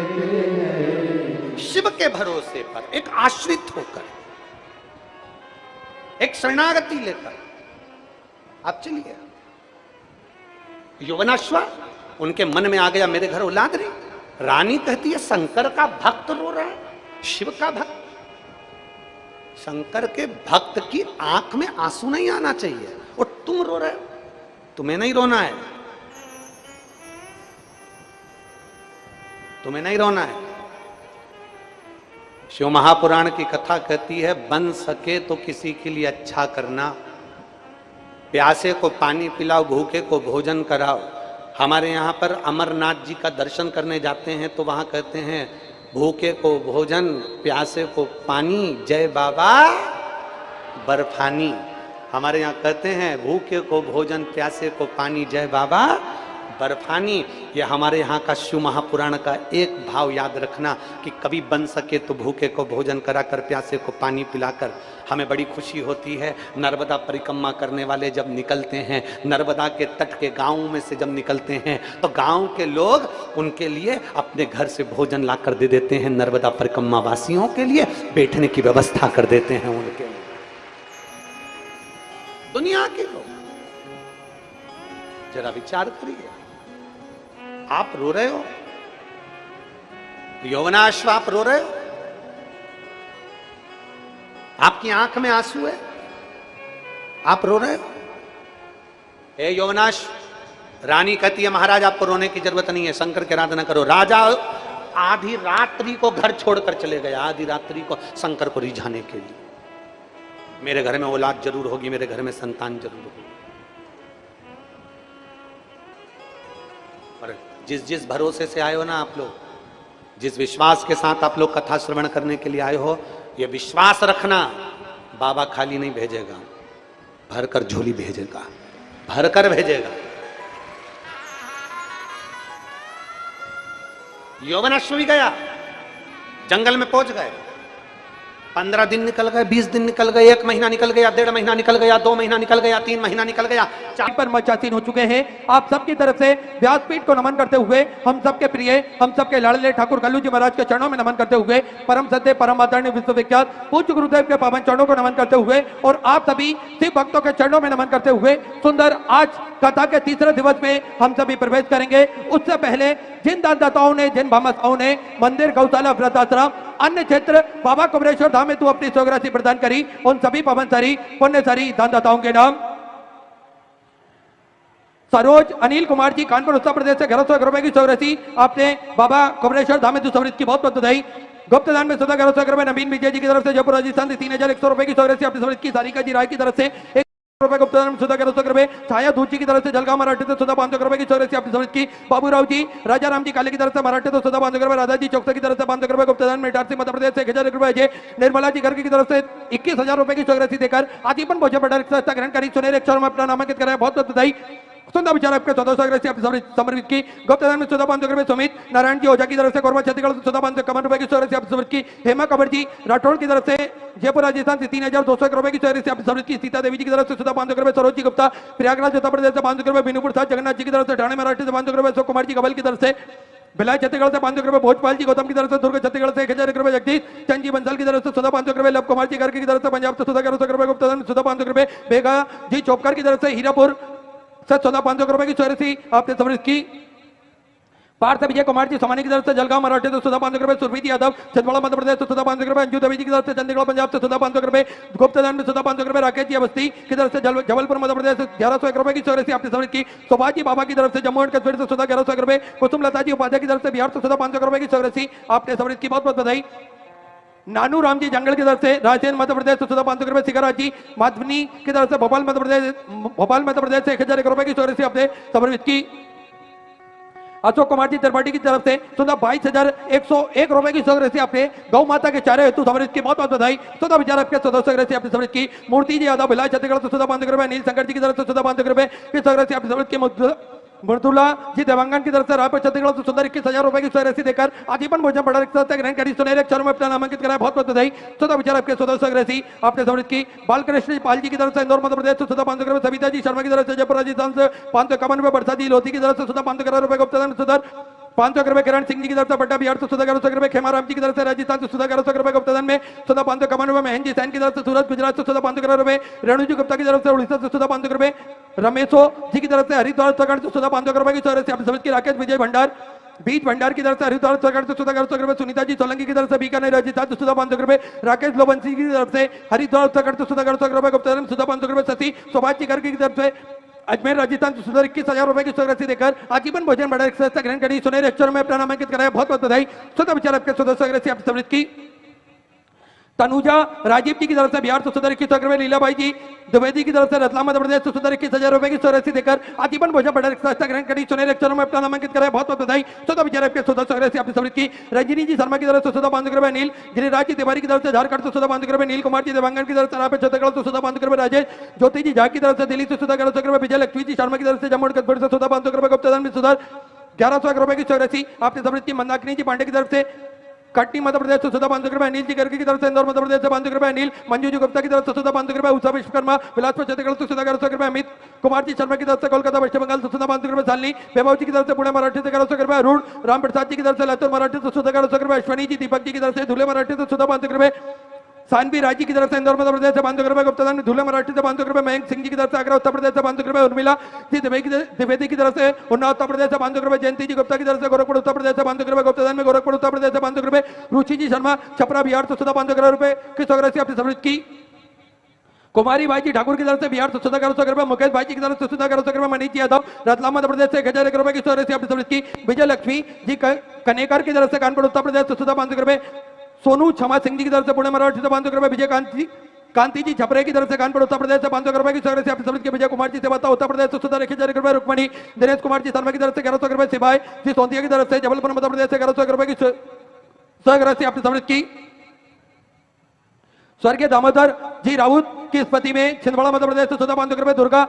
हैं। शिव के भरोसे पर एक आश्रित होकर, एक शरणागति लेकर आप चलिए। यौवनाश्वा उनके मन में आ गया, मेरे घर औलाद नहीं। रानी कहती है शंकर का भक्त रो रहा है, शिव का भक्त। शंकर के भक्त की आंख में आंसू नहीं आना चाहिए, और तुम रो रहे हो, तुम्हें नहीं रोना है, तुम्हें नहीं रोना है। शिव महापुराण की कथा कहती है, बन सके तो किसी के लिए अच्छा करना, प्यासे को पानी पिलाओ, भूखे को भोजन कराओ। हमारे यहाँ पर अमरनाथ जी का दर्शन करने जाते हैं तो वहाँ कहते हैं भूखे को भोजन, प्यासे को पानी, जय बाबा बर्फानी। हमारे यहाँ कहते हैं भूखे को भोजन, प्यासे को पानी, जय बाबा बर्फानी। ये हमारे यहाँ का शिव महापुराण का एक भाव याद रखना कि कभी बन सके तो भूखे को भोजन कराकर, प्यासे को पानी पिलाकर। हमें बड़ी खुशी होती है नर्मदा परिक्रमा करने वाले जब निकलते हैं, नर्मदा के तट के गाँव में से जब निकलते हैं तो गाँव के लोग उनके लिए अपने घर से भोजन ला कर दे देते हैं। नर्मदा परिक्रमा वासियों के लिए बैठने की व्यवस्था कर देते हैं उनके लिए। दुनिया के लोग जरा विचार करिए, आप रो रहे हो, यौवनाश्व आप रो रहे हो, आपकी आंख में आंसू है, आप रो रहे हो। ए यौवनाश्व, रानी कहती है महाराज आपको रोने की जरूरत नहीं है, शंकर की आराधना करो। राजा आधी रात्रि को घर छोड़कर चले गया, आधी रात्रि को शंकर को रिझाने के लिए। मेरे घर में औलाद जरूर होगी, मेरे घर में संतान जरूर होगी। और जिस जिस भरोसे से आए हो ना आप लोग, जिस विश्वास के साथ आप लोग कथा श्रवण करने के लिए आए हो, ये विश्वास रखना बाबा खाली नहीं भेजेगा, भरकर झोली भेजेगा, भरकर भेजेगा। यौवनाश्व भी गया, जंगल में पहुंच गए। 15 दिन निकल गए, 20 दिन निकल गए, 1 महीना निकल गया, 1.5 महीना निकल गया, 2 महीना निकल गया, 3 महीना निकल गया। पर मचासीन हो चुके हैं। आप सबकी तरफ से व्यासपीठ को नमन करते हुए, हम सबके प्रिय, हम सबके लाडले ठाकुर कल्लू जी महाराज के चरणों में नमन करते हुए, परम सत्य परम आदरणीय विश्वविख्यात पूज्य गुरुदेव के पावन चरणों को नमन करते हुए, और आप सभी शिव भक्तों के चरणों में नमन करते हुए सुंदर आज कथा के तीसरे दिवस में हम सभी प्रवेश करेंगे। उससे पहले जिन दानदाताओं ने, जिन भामाशाओं ने मंदिर, गौशाला, वृद्धाश्रम, अन्य क्षेत्र बाबा कुमरेश्वर धाम में तू अपनी स्वराशि प्रदान करी, उन सभी पवनसारी पुण्यसारी दानदाताओं के नाम सरोज अनिल कुमार जी, कानपुर उत्तर प्रदेश से 1100 रुपए की स्वराशि आपने बाबा कुमरेश्वर धाम में तू समृद्ध की बहुत बहुत बधाई। गुप्त दान में 1100 रुपए नवीन विजय जी की तरफ से जयपुर राजस्थान से 3100 रुपए की स्वराशि आपने समृद्ध की। सारिका जी राय की तरफ से रुपए गुप्त दान में 1100 रुपए। छाया दूत जी की तरफ से जलगांव मराठी से 500 रुपए की स्वराशि आपने समृद्ध की। बाबूराव जी, राजा राम जी काले की तरफ से मराठी तो 500 रुपए। राधा जी चौकसा की तरफ से 500 रुपए गुप्त दान में। इटारसी मध्य प्रदेश से 1000 रुपए। निर्मला जी गर्ग की तरफ से 21,000 रुपए की स्वराशि देकर आजीवन भोजन पटार ग्रहण करी। सुनहरे अक्षरों में अपना नामांकित कराया, बहुत बहुत बधाई। सुंदर विचार आपके 1400 से आपने समर्पित की। गुप्तदान में 14,500 रुपए सुमित नारायण जी ओझा की तरफ से, कोरबा छत्तीसगढ़ 14,551 रुपए की सौर से आपने समर्पित की। हेमा कबर जी राठौड़ की तरफ से जयपुर राजस्थान से 3,201 रुपए की सौर से आपने समर्पित की। सीता देवी जी की तरफ से 14,500 रुपए, सरोज जी गुप्ता प्रयागराज उत्तर प्रदेश से 500 रुपए, बिनुपुर साथ जगन्नाथ जी की तरफ से, ठाणे महाराष्ट्र से 500 रुपए, अशोक कुमार जी कबल की तरफ से, भिलाई छत्तीसगढ़ से 500 रुपए, भोजपाल जी गौतम की तरफ से, दुर्ग छत्तीसगढ़ से 1,000 रुपए, जगदीश चंद जी बंसल की तरफ से 14,500 रुपए, लव कुमार जी गर्ग की तरफ से पंजाब से 14,100 रुपए, गुप्तदान में 14,500 रुपए, बेगा जी चौपकर की तरफ से हीरापुर से 14,500 रुपए की चौरसी आपने समर्पित की। पार्थ विजय कुमार जी सोमानी की तरफ से जलगांव महाराष्ट्र से 14,500 रुपए, सुरभीत यादव छिंदवाड़ा मध्य प्रदेश से 14,500 रुपए, अंजू देवी जी की तरफ से चंडीगढ़ पंजाब से 14,500 रुपए, गुप्तदान में 14,500 रुपए, राकेश जी अवस्थी की तरफ से जबलपुर मध्य प्रदेश से 1,101 रुपए की चौरसी आपने समर्पित की। सुभाष बाबा की तरफ से जम्मू एंड कश्मीर से 11,101 रुपए, कुसुम लता जी उपाध्याय की तरफ से बिहार से 14,500 रुपए की चौरसी आपने समर्पित की। बहुत बहुत बधाई। नानू राम जी जंगल की तरफ से राजस्थान मध्य प्रदेश से 14,500 रुपए, सिकराज जी माधवनी की तरफ से भोपाल मध्य प्रदेश से 1,001 रुपए की चौरसी आपने समर्पित की। अशोक कुमार जी त्रिपाठी की तरफ से 22,101 रुपए की चौरसी आपने गौ माता के चारे हेतु समर्पित की। बहुत बहुत बधाई। 14 विचार आपके 1400 आपने समर्पित की। मूर्ति जी यादव भिलाई छत्तीसगढ़ से 14,500 रुपए, नील शंकर जी की तरफ से 14,500 रुपए की चौरसी आपने समर्पित की। मृदुला जी देवांगन की तरफ से रायपुर छत्तीसगढ़ से सुंदर 21,000 रुपए की चौरसी देकर आजीवन भोजन बड़ा रिक्शा तक ग्रहण करी। सुनहरे अक्षरों में अपना नामांकित कराया। बहुत बहुत बधाई। 14 विचार आपके 1400 आपने समर्पित की। बालकृष्ण पाल जी की तरफ से इंदौर मध्य प्रदेश से 14,500 रुपए, सविता जी शर्मा की तरफ से जयपुर राजस्थान से 551 रुपए, बरसा जी लोधी की तरफ से 14,500 रुपए, गुप्तदान सुधर 500 रुपए, किरण सिंह जी की तरफ से पट्टा बिहार से 14,100 रुपए, खेमाराम जी की तरफ से राजस्थान से 14,100 रुपए, गुप्तदान में 14,551 रुपए, महेंद्र जी सैन की तरफ से सूरत गुजरात से 14,500 रुपए, रेणु जी गुप्ता की तरफ से उड़ीसा से 14,500 रुपए, रमेशो जी की तरफ से हरिद्वार उत्तराखंड से 14,500 रुपए की चौरसी आपने समर्पित की। राकेश विजय भंडार बीज भंडार की तरफ से हरिद्वार उत्तराखंड से 14,100 रुपए, सुनीता जी सोलंकी की तरफ से बीकानेर राजस्थान से 14,500 रुपए, राकेश लोबंसी की तरफ से हरिद्वार उत्तराखंड से 14,100 रुपए, गुप्तदान 14,500 रुपए, शशि सुभाष जी गर्ग की तरफ से अजमेर राजस्थान से 21,000 रुपए की चौरसी देकर आजीवन भोजन बड़ा रिक्शा ग्रहण करी। सुनहरे अक्षरों में अपना नामांकित कराया। बहुत बहुत बधाई। 14 विचार आपके 1400 आपने समर्पित की। तनुजा राजीव जी की तरफ से बिहार से 21,000 रुपए, लीलाबाई जी द्विवेदी की तरफ से रतलाम मध्य प्रदेश से 21,000 रुपए की चौरसी देकर आजीवन भोजन बड़ा रिक्शा ग्रहण करी। सुनहरे अक्षरों में अपना नामांकित कराया। बहुत बहुत बधाई। 14 विचार आपके 1400 आपने समर्पित की। रंजनी जी शर्मा की तरफ से 14,500 रुपए, नील गिरिराज जी तिवारी की तरफ से झारखंड से 14,500 रुपए, नील कुमार जी देवांगन की तरफ से रायपुर छत्तीसगढ़ से 14,500 रुपए, राजेश ज्योति जी झा की तरफ से दिल्ली से 14,100 रुपए, विजय लक्ष्मी जी शर्मा की तरफ से जम्मू एंड कश्मीर से 14,500 रुपए, गुप्तदान में सुधर 1,100 रुपए की चौरसी आपने समर्पित की। मंदाकिनी जी पांडे की तरफ से कटनी मध्य प्रदेश से 14,500 रुपए, अनिल जी गर्ग की तरफ से इंदौर मध्य प्रदेश से 500 रुपए, अनिल मंजू जी गुप्ता की तरफ से 14,500 रुपए, उषा विश्वकर्मा बिलासपुर छत्तीसगढ़ से 14,100 रुपए, अमित कुमार जी शर्मा की तरफ से कोलकाता पश्चिम बंगाल से 14,500 रुपए, सालनी वैभव जी की तरफ से पुणे मराठी से 1100 रुपए, अरुण राम प्रसाद जी की तरफ से लातूर मराठी से 14,100 रुपए, अश्वनी जी दीपक जी की तरफ से धुले मराठी से 14,500 रुपए, सानवी राजी की तरफ से इंदौर मध्य प्रदेश से 500 रुपए, गुप्तदान में धुले मराठी से 500 रुपए, मयंक सिंह जी की तरफ से आगरा उत्तर प्रदेश से 500 रुपए, उर्मिला जी द्विवेदी की तरफ से उन्नाव उत्तर प्रदेश से 500 रुपए, जयंती जी गुप्ता की तरफ से गोरखपुर उत्तर प्रदेश से 500 रुपए, गुप्तदान में गोरखपुर उत्तर प्रदेश से 500 रुपए, रुचि जी शर्मा छपरा बिहार से 14,500 रुपए की चौरसी आपने समर्पित की। कुमारी भाई जी ठाकुर की तरफ से बिहार से 14,100 रुपए, मुकेश भाई जी की तरफ से 14,100 रुपए, मनीष यादव रतलाम मध्य प्रदेश से 1,001 रुपए की चौरसी आपने समर्पित की। विजय लक्ष्मी जी कनेकर की तरफ से कानपुर उत्तर प्रदेश से 14,500 रुपए, सोनू क्षमा सिंह जी की तरफ से पुणे मराठी से 500 रुपए, विजय कांति जी छपरे की तरफ से कानपुर उत्तर प्रदेश से 500 रुपए की चौरसी आपने समर्पित की। विजय कुमार जी सेवाता उत्तर प्रदेश से 1,001 रुपए, रुक्मणी दिनेश कुमार जी शर्मा की तरफ से 1,100 रुपए, सिवाय जी सोंतिया की तरफ से जबलपुर मध्य प्रदेश से 1,100 रुपए की चौरसी आपने समर्पित की। स्वर्गीय दामोदर जी राउत की स्मृति में छिंदवाड़ा मध्य प्रदेश से 14,500 रुपए, दुर्गा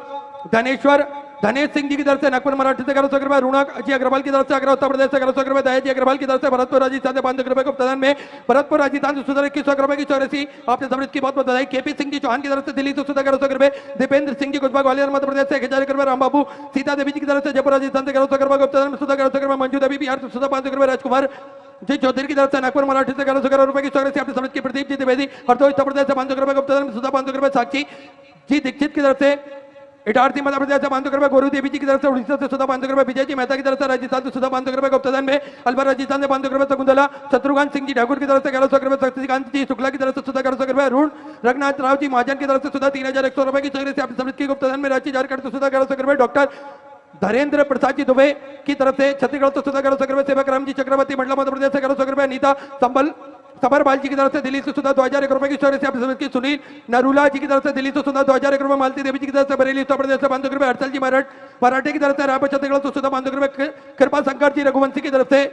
धनेश सिंह जी की तरफ से नागपुर मराठी से 1,100 रुपए, रुणा जी अग्रवाल की तरफ से आगरा उत्तर प्रदेश से 1,100 रुपए, दया जी अग्रवाल की तरफ से भरतपुर राजस्थान से 500 रुपए, गुप्तदान में भरतपुर राजस्थान से 21,000 रुपए की चौरसी आपने समर्पित की। बहुत बधाई। केपी सिंह जी चौहान की तरफ से दिल्ली से 1,100 रुपए, दीपेंद्र सिंह जी कुशबा ग्वालियर मध्य प्रदेश से 1,000 रुपए, राम बाबू सीता देवी जी की तरफ से जयपुर राजस्थान से 1,100 रुपए, गुप्तदान में 1,100 रुपए, मंजू देवी बिहार से 500 रुपए, राजकुमार जी चौधरी की तरफ से नागपुर मराठी से 1,100 रुपए की चौरसी आपने समर्पित की। प्रदीप जी द्विवेदी हरदोई उत्तर प्रदेश से 500 रुपए, गुप्तदान में 500 रुपए, साक्षी जी दीक्षित की तरफ से इटारसी मध्य प्रदेश से 500 रुपए, गोरू देवी जी की तरफ से उड़ीसा से 500 रुपए, विजय जी मेहता की तरफ से राजस्थान से 500 रुपए, गुप्तदान में अलवर राजस्थान से 500 रुपए, शकुंतला शत्रुघ्न सिंह जी ठाकुर की तरफ से 1,100 रुपए, शक्तिकांत जी शुक्ला की तरफ से 1,100 रुपए, अरुण रघुनाथ राव जी महाजन की तरफ से 3,100 रुपए की चौरसी आपने समर्पित की। गुप्तदान में रांची झारखंड से 1,100 रुपए, डॉक्टर धरेंद्र प्रसाद जी दुबे की तरफ से छत्तीसगढ़ से 1,100 रुपए, सेवक राम जी चक्रवर्ती मंडला मध्य प्रदेश से 1,100 रुपए, नीता सबरपाल जी की तरफ से दिल्ली से 2,001 रुपए की चौरसी आपने समर्पित की। सुनील नरूला जी की तरफ से दिल्ली से 2,001 रुपए, मालती देवी जी की तरफ से बरेली उत्तर प्रदेश से 500 रुपए, हर्षल जी मराठे की तरफ से रायपुर छत्तीसगढ़ से 500 रुपए, कृपा शंकर जी रघुवंशी की तरफ से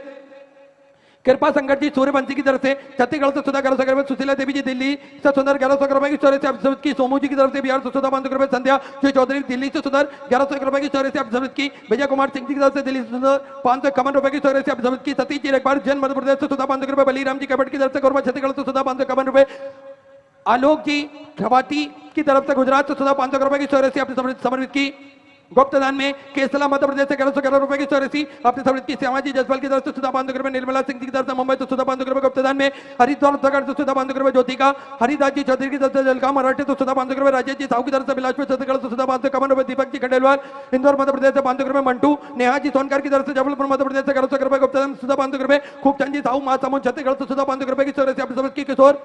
कृपा संकट जी सूर्यवंशी की तरफ से छत्तीसगढ़ से सुधा 1100 रुपए, सुशीला देवी जी दिल्ली से सुंदर 1100 रुपए की चौरे से आप की, सोमू जी की तरफ से बिहार से सुधा 500 रुपए, संध्या जी चौधरी दिल्ली से सुंदर 1101 रुपए की चौरे से आप की, विजय कुमार सिंह जी की तरफ से दिल्ली से सुंदर 551 रुपए की चौरे से आप की, सतीश जी एक बार जैन मध्य प्रदेश से सुधा 500 रुपए, बलीराम जी कपट की तरफ से कोरबा छत्तीसगढ़ से सुधा 551 रुपए, आलोक जी खवाती की तरफ से गुजरात से सुधा 500 रुपए की चौरे से आपने समर्पित की। गुप्तदान में केसला मध्य प्रदेश से 1111 रुपए की चौरासी आपने समर्पित की। श्यामाजी जसपाल की तरफ से सुधा 500 रुपए, निर्मला सिंह जी की तरफ से मुंबई से सुधा 500 रुपए गुप्तदान में, हरिद्वार उत्तराखंड से सुधा 500 रुपए, ज्योतिका हरिदास जी चौधरी की तरफ से जलगांव मराठी तो सुधा 500 रुपए, राजेश जी साहू की तरफ से बिलासपुर छत्तीसगढ़ से सुधा 551 रुपए, दीपक जी खंडेलवाल इंदौर मध्य प्रदेश से 500 रुपए, मंटू नेहा जी सोनकर की तरफ से जबलपुर मध्य प्रदेश से 1100 रुपए गुप्तदान सुधा 500 रुपए, खूबचंद जी साहू महासमुंद छत्तीसगढ़ से सुधा 500 रुपए की चौरासी आपने समर्पित की। किशोर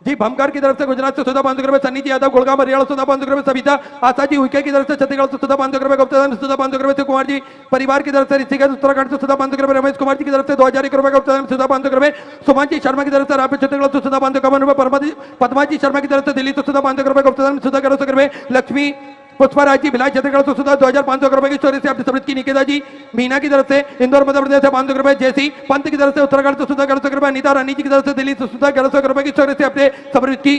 जी भमकर की तरफ से गुजरात से सुधा 500 रुपए, सन्नी जी यादव गुड़गांव हरियाणा सुधा 500 रुपए, सविता आशा जी उइके की तरफ से छत्तीसगढ़ से सुधा 500 रुपए गुप्तदान सुधा 500 रुपए, शिव कुमार जी परिवार की तरफ से ऋषिकेश उत्तराखंड से सुधा 500 रुपए, रमेश कुमार जी की तरफ से 2001 रुपए गुप्तदान सुधा 500 रुपए, सुमन जी शर्मा की तरफ से रायपुर छत्तीसगढ़ से सुधा 551 रुपए, पद्मा जी शर्मा की तरफ से दिल्ली से सुधा 500 रुपए गुप्तदान सुधा 1100 रुपए, लक्ष्मी पुष्पराज जी भिलाई छत्तीसगढ़ से सुधा 2500 रुपए की चोरी से आपने समृद्ध की। निकेता जी मीना की तरफ से इंदौर मध्य प्रदेश से 500 रुपए, जैसी पंत की तरफ से उत्तराखंड से सुधा 1100 रुपए, अनिता रानी जी की तरफ से दिल्ली से सुधा 1100 रुपए की चोरी से आपने समृद्ध की।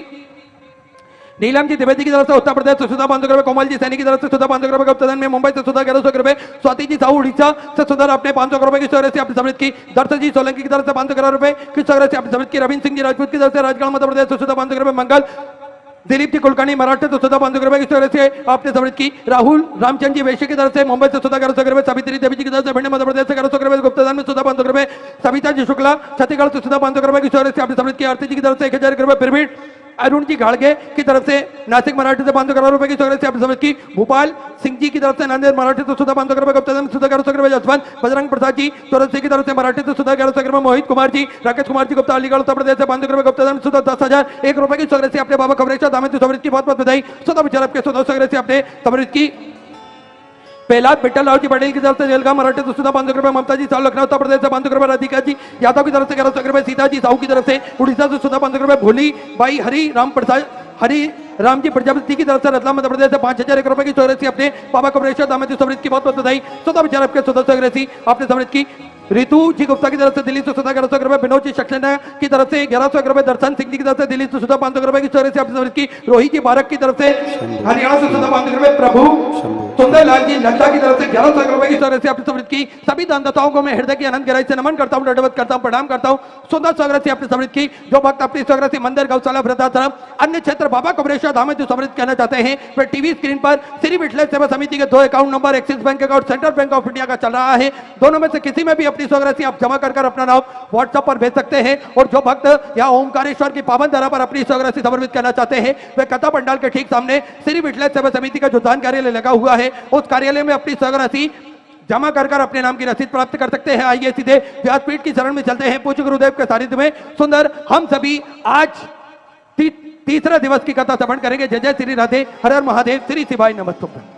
नीलम जी द्विवेदी की तरफ से उत्तर प्रदेश से सुधा 500 रुपए, कोमल जी सैनी की तरफ से सुधा 500 रुपए गुप्तदान में, मुंबई से सुधा 1100 रुपए, स्वाति जी साहू उड़ीसा से सुधा अपने 500 रुपए की चौरे से आपने समृद्ध की। दर्शन जी सोलंकी की तरफ से 500 रुपए की चौरे से आपने समृद्ध की। रविंद्र सिंह जी राजपूत की तरफ से राजगढ़ मध्य प्रदेश से सुधा 500 रुपए, मंगल दिलीप जी कुलकर्णी मराठा तो सुधा 500 रुपए की चौरे से आपने समृद्ध की। राहुल रामचंद्र जी वैश्य की तरफ से मुंबई से सुधा 1100 रुपए, सावित्री देवी जी की तरफ से भिंड मध्य प्रदेश से 1100 रुपए गुप्तदान में सुधा 500 रुपए, सविता जी शुक्ला छत्तीसगढ़ से सुधा 500 रुपए की चौरे से आपने समृद्ध की। आरती जी की तरफ से 1000 रुपए, पिरमिड अरुण जी घाड़गे की तरफ से नासिक मराठी से 500 करोड़ रुपए की चौरे से आपने समझ की। भोपाल सिंह जी की तरफ से नांदेड़ मराठी तो सुधा 500 रुपए गुप्तदान सुधा 1100 रुपए, जसवंत बजरंग प्रसाद जी चौरसी की तरफ से मराठी तो सुधा 1100 रुपए, मोहित कुमार जी राकेश कुमार जी गुप्ता अलीगढ़ उत्तर प्रदेश से 500 रुपए गुप्तदान सुधा 10,001 रुपए की चौरे से आपने बाबा खबरेश दामद समृद्ध की बहुत बहुत बधाई। सुधा विचार आपके सुधा चौरे से आपने समृद्ध की। प्रहलाद बिट्टल राव जी पटेल की तरफ से जलगांव मराठी तो सुधा 500 रुपए, ममता जी साहू लखनऊ उत्तर प्रदेश से 500 रुपए, राधिका जी यादव की तरफ से 1100 रुपए, सीता जी साहू की तरफ से उड़ीसा से सुधा 500 रुपए, भोली बाई हरी राम प्रसाद हरी राम जी प्रजापति की तरफ से रतलाम मध्य प्रदेश से 5001 रुपए की चौरासी अपने बाबा कमरेश्वर दामद समृद्ध की बहुत बहुत बधाई। सुधा विचार आपके सुधा चौरासी आपने समृद्ध की। रितु जी गुप्ता की तरफ से दिल्ली से सुधा 1100 रुपए, विनोद जी सक्सेना की तरफ से 1100 रुपए, दर्शन सिंह जी की तरफ से दिल्ली से सुधा 500 रुपए की चौरे से आपने समृद्ध की। रोहित जी बारक की तरफ से हरियाणा से सुधा 500 रुपए, प्रभु सुंदरलाल जी लड्डा की तरफ से 1100 रुपए की चौरे से आपने समृद्ध की। सभी दानदाताओं को मैं हृदय की अनंत गहराई से नमन करता हूँ, दंडवत करता हूँ, प्रणाम करता हूँ। सुंदर स्वागत से आपने समृद्ध की। जो भक्त अपनी स्वागत मंदिर गौशाला वृद्धाश्रम अन्य क्षेत्र बाबा कमरेश्वर धाम में जो समृद्ध कहना चाहते हैं वे टीवी स्क्रीन पर श्री विठलेश सेवा समिति के 2 account number axis bank account central bank of India का चल रहा है। दोनों में से किसी में भी अपनी स्वराशि आप जमा कर अपना नाम व्हाट्सएप पर भेज सकते हैं। और जो भक्त या ओमकारेश्वर की पावन धरा पर अपनी स्वराशि समर्पित करना चाहते हैं वे कथा पंडाल के ठीक सामने श्री विठलेश सेवा समिति का जो दान कार्यालय लगा हुआ है उस कार्यालय में अपनी स्वराशि जमा कर अपने नाम की रसीद प्राप्त कर सकते हैं। आइए सीधे व्यासपीठ की शरण में चलते हैं। पूज्य गुरुदेव के सानिध्य में सुंदर हम सभी आज तीसरा दिवस की कथा श्रवण करेंगे। जय जय श्री राधे, हर हर महादेव, श्री शिवाय नमस्तुभ्यं।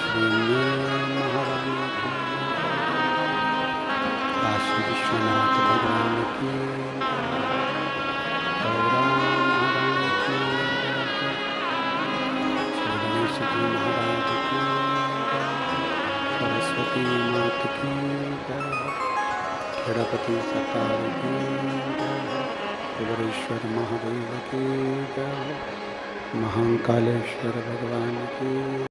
श्री अम्बे महारानी की, काशी विश्वनाथ भगवान की, गौरा महारानी की, श्री गणेश जी महाराज की, सरस्वती माता की, गणपति सरकार की, कुबेरेश्वर महादेव की, महाकालेश्वर भगवान की।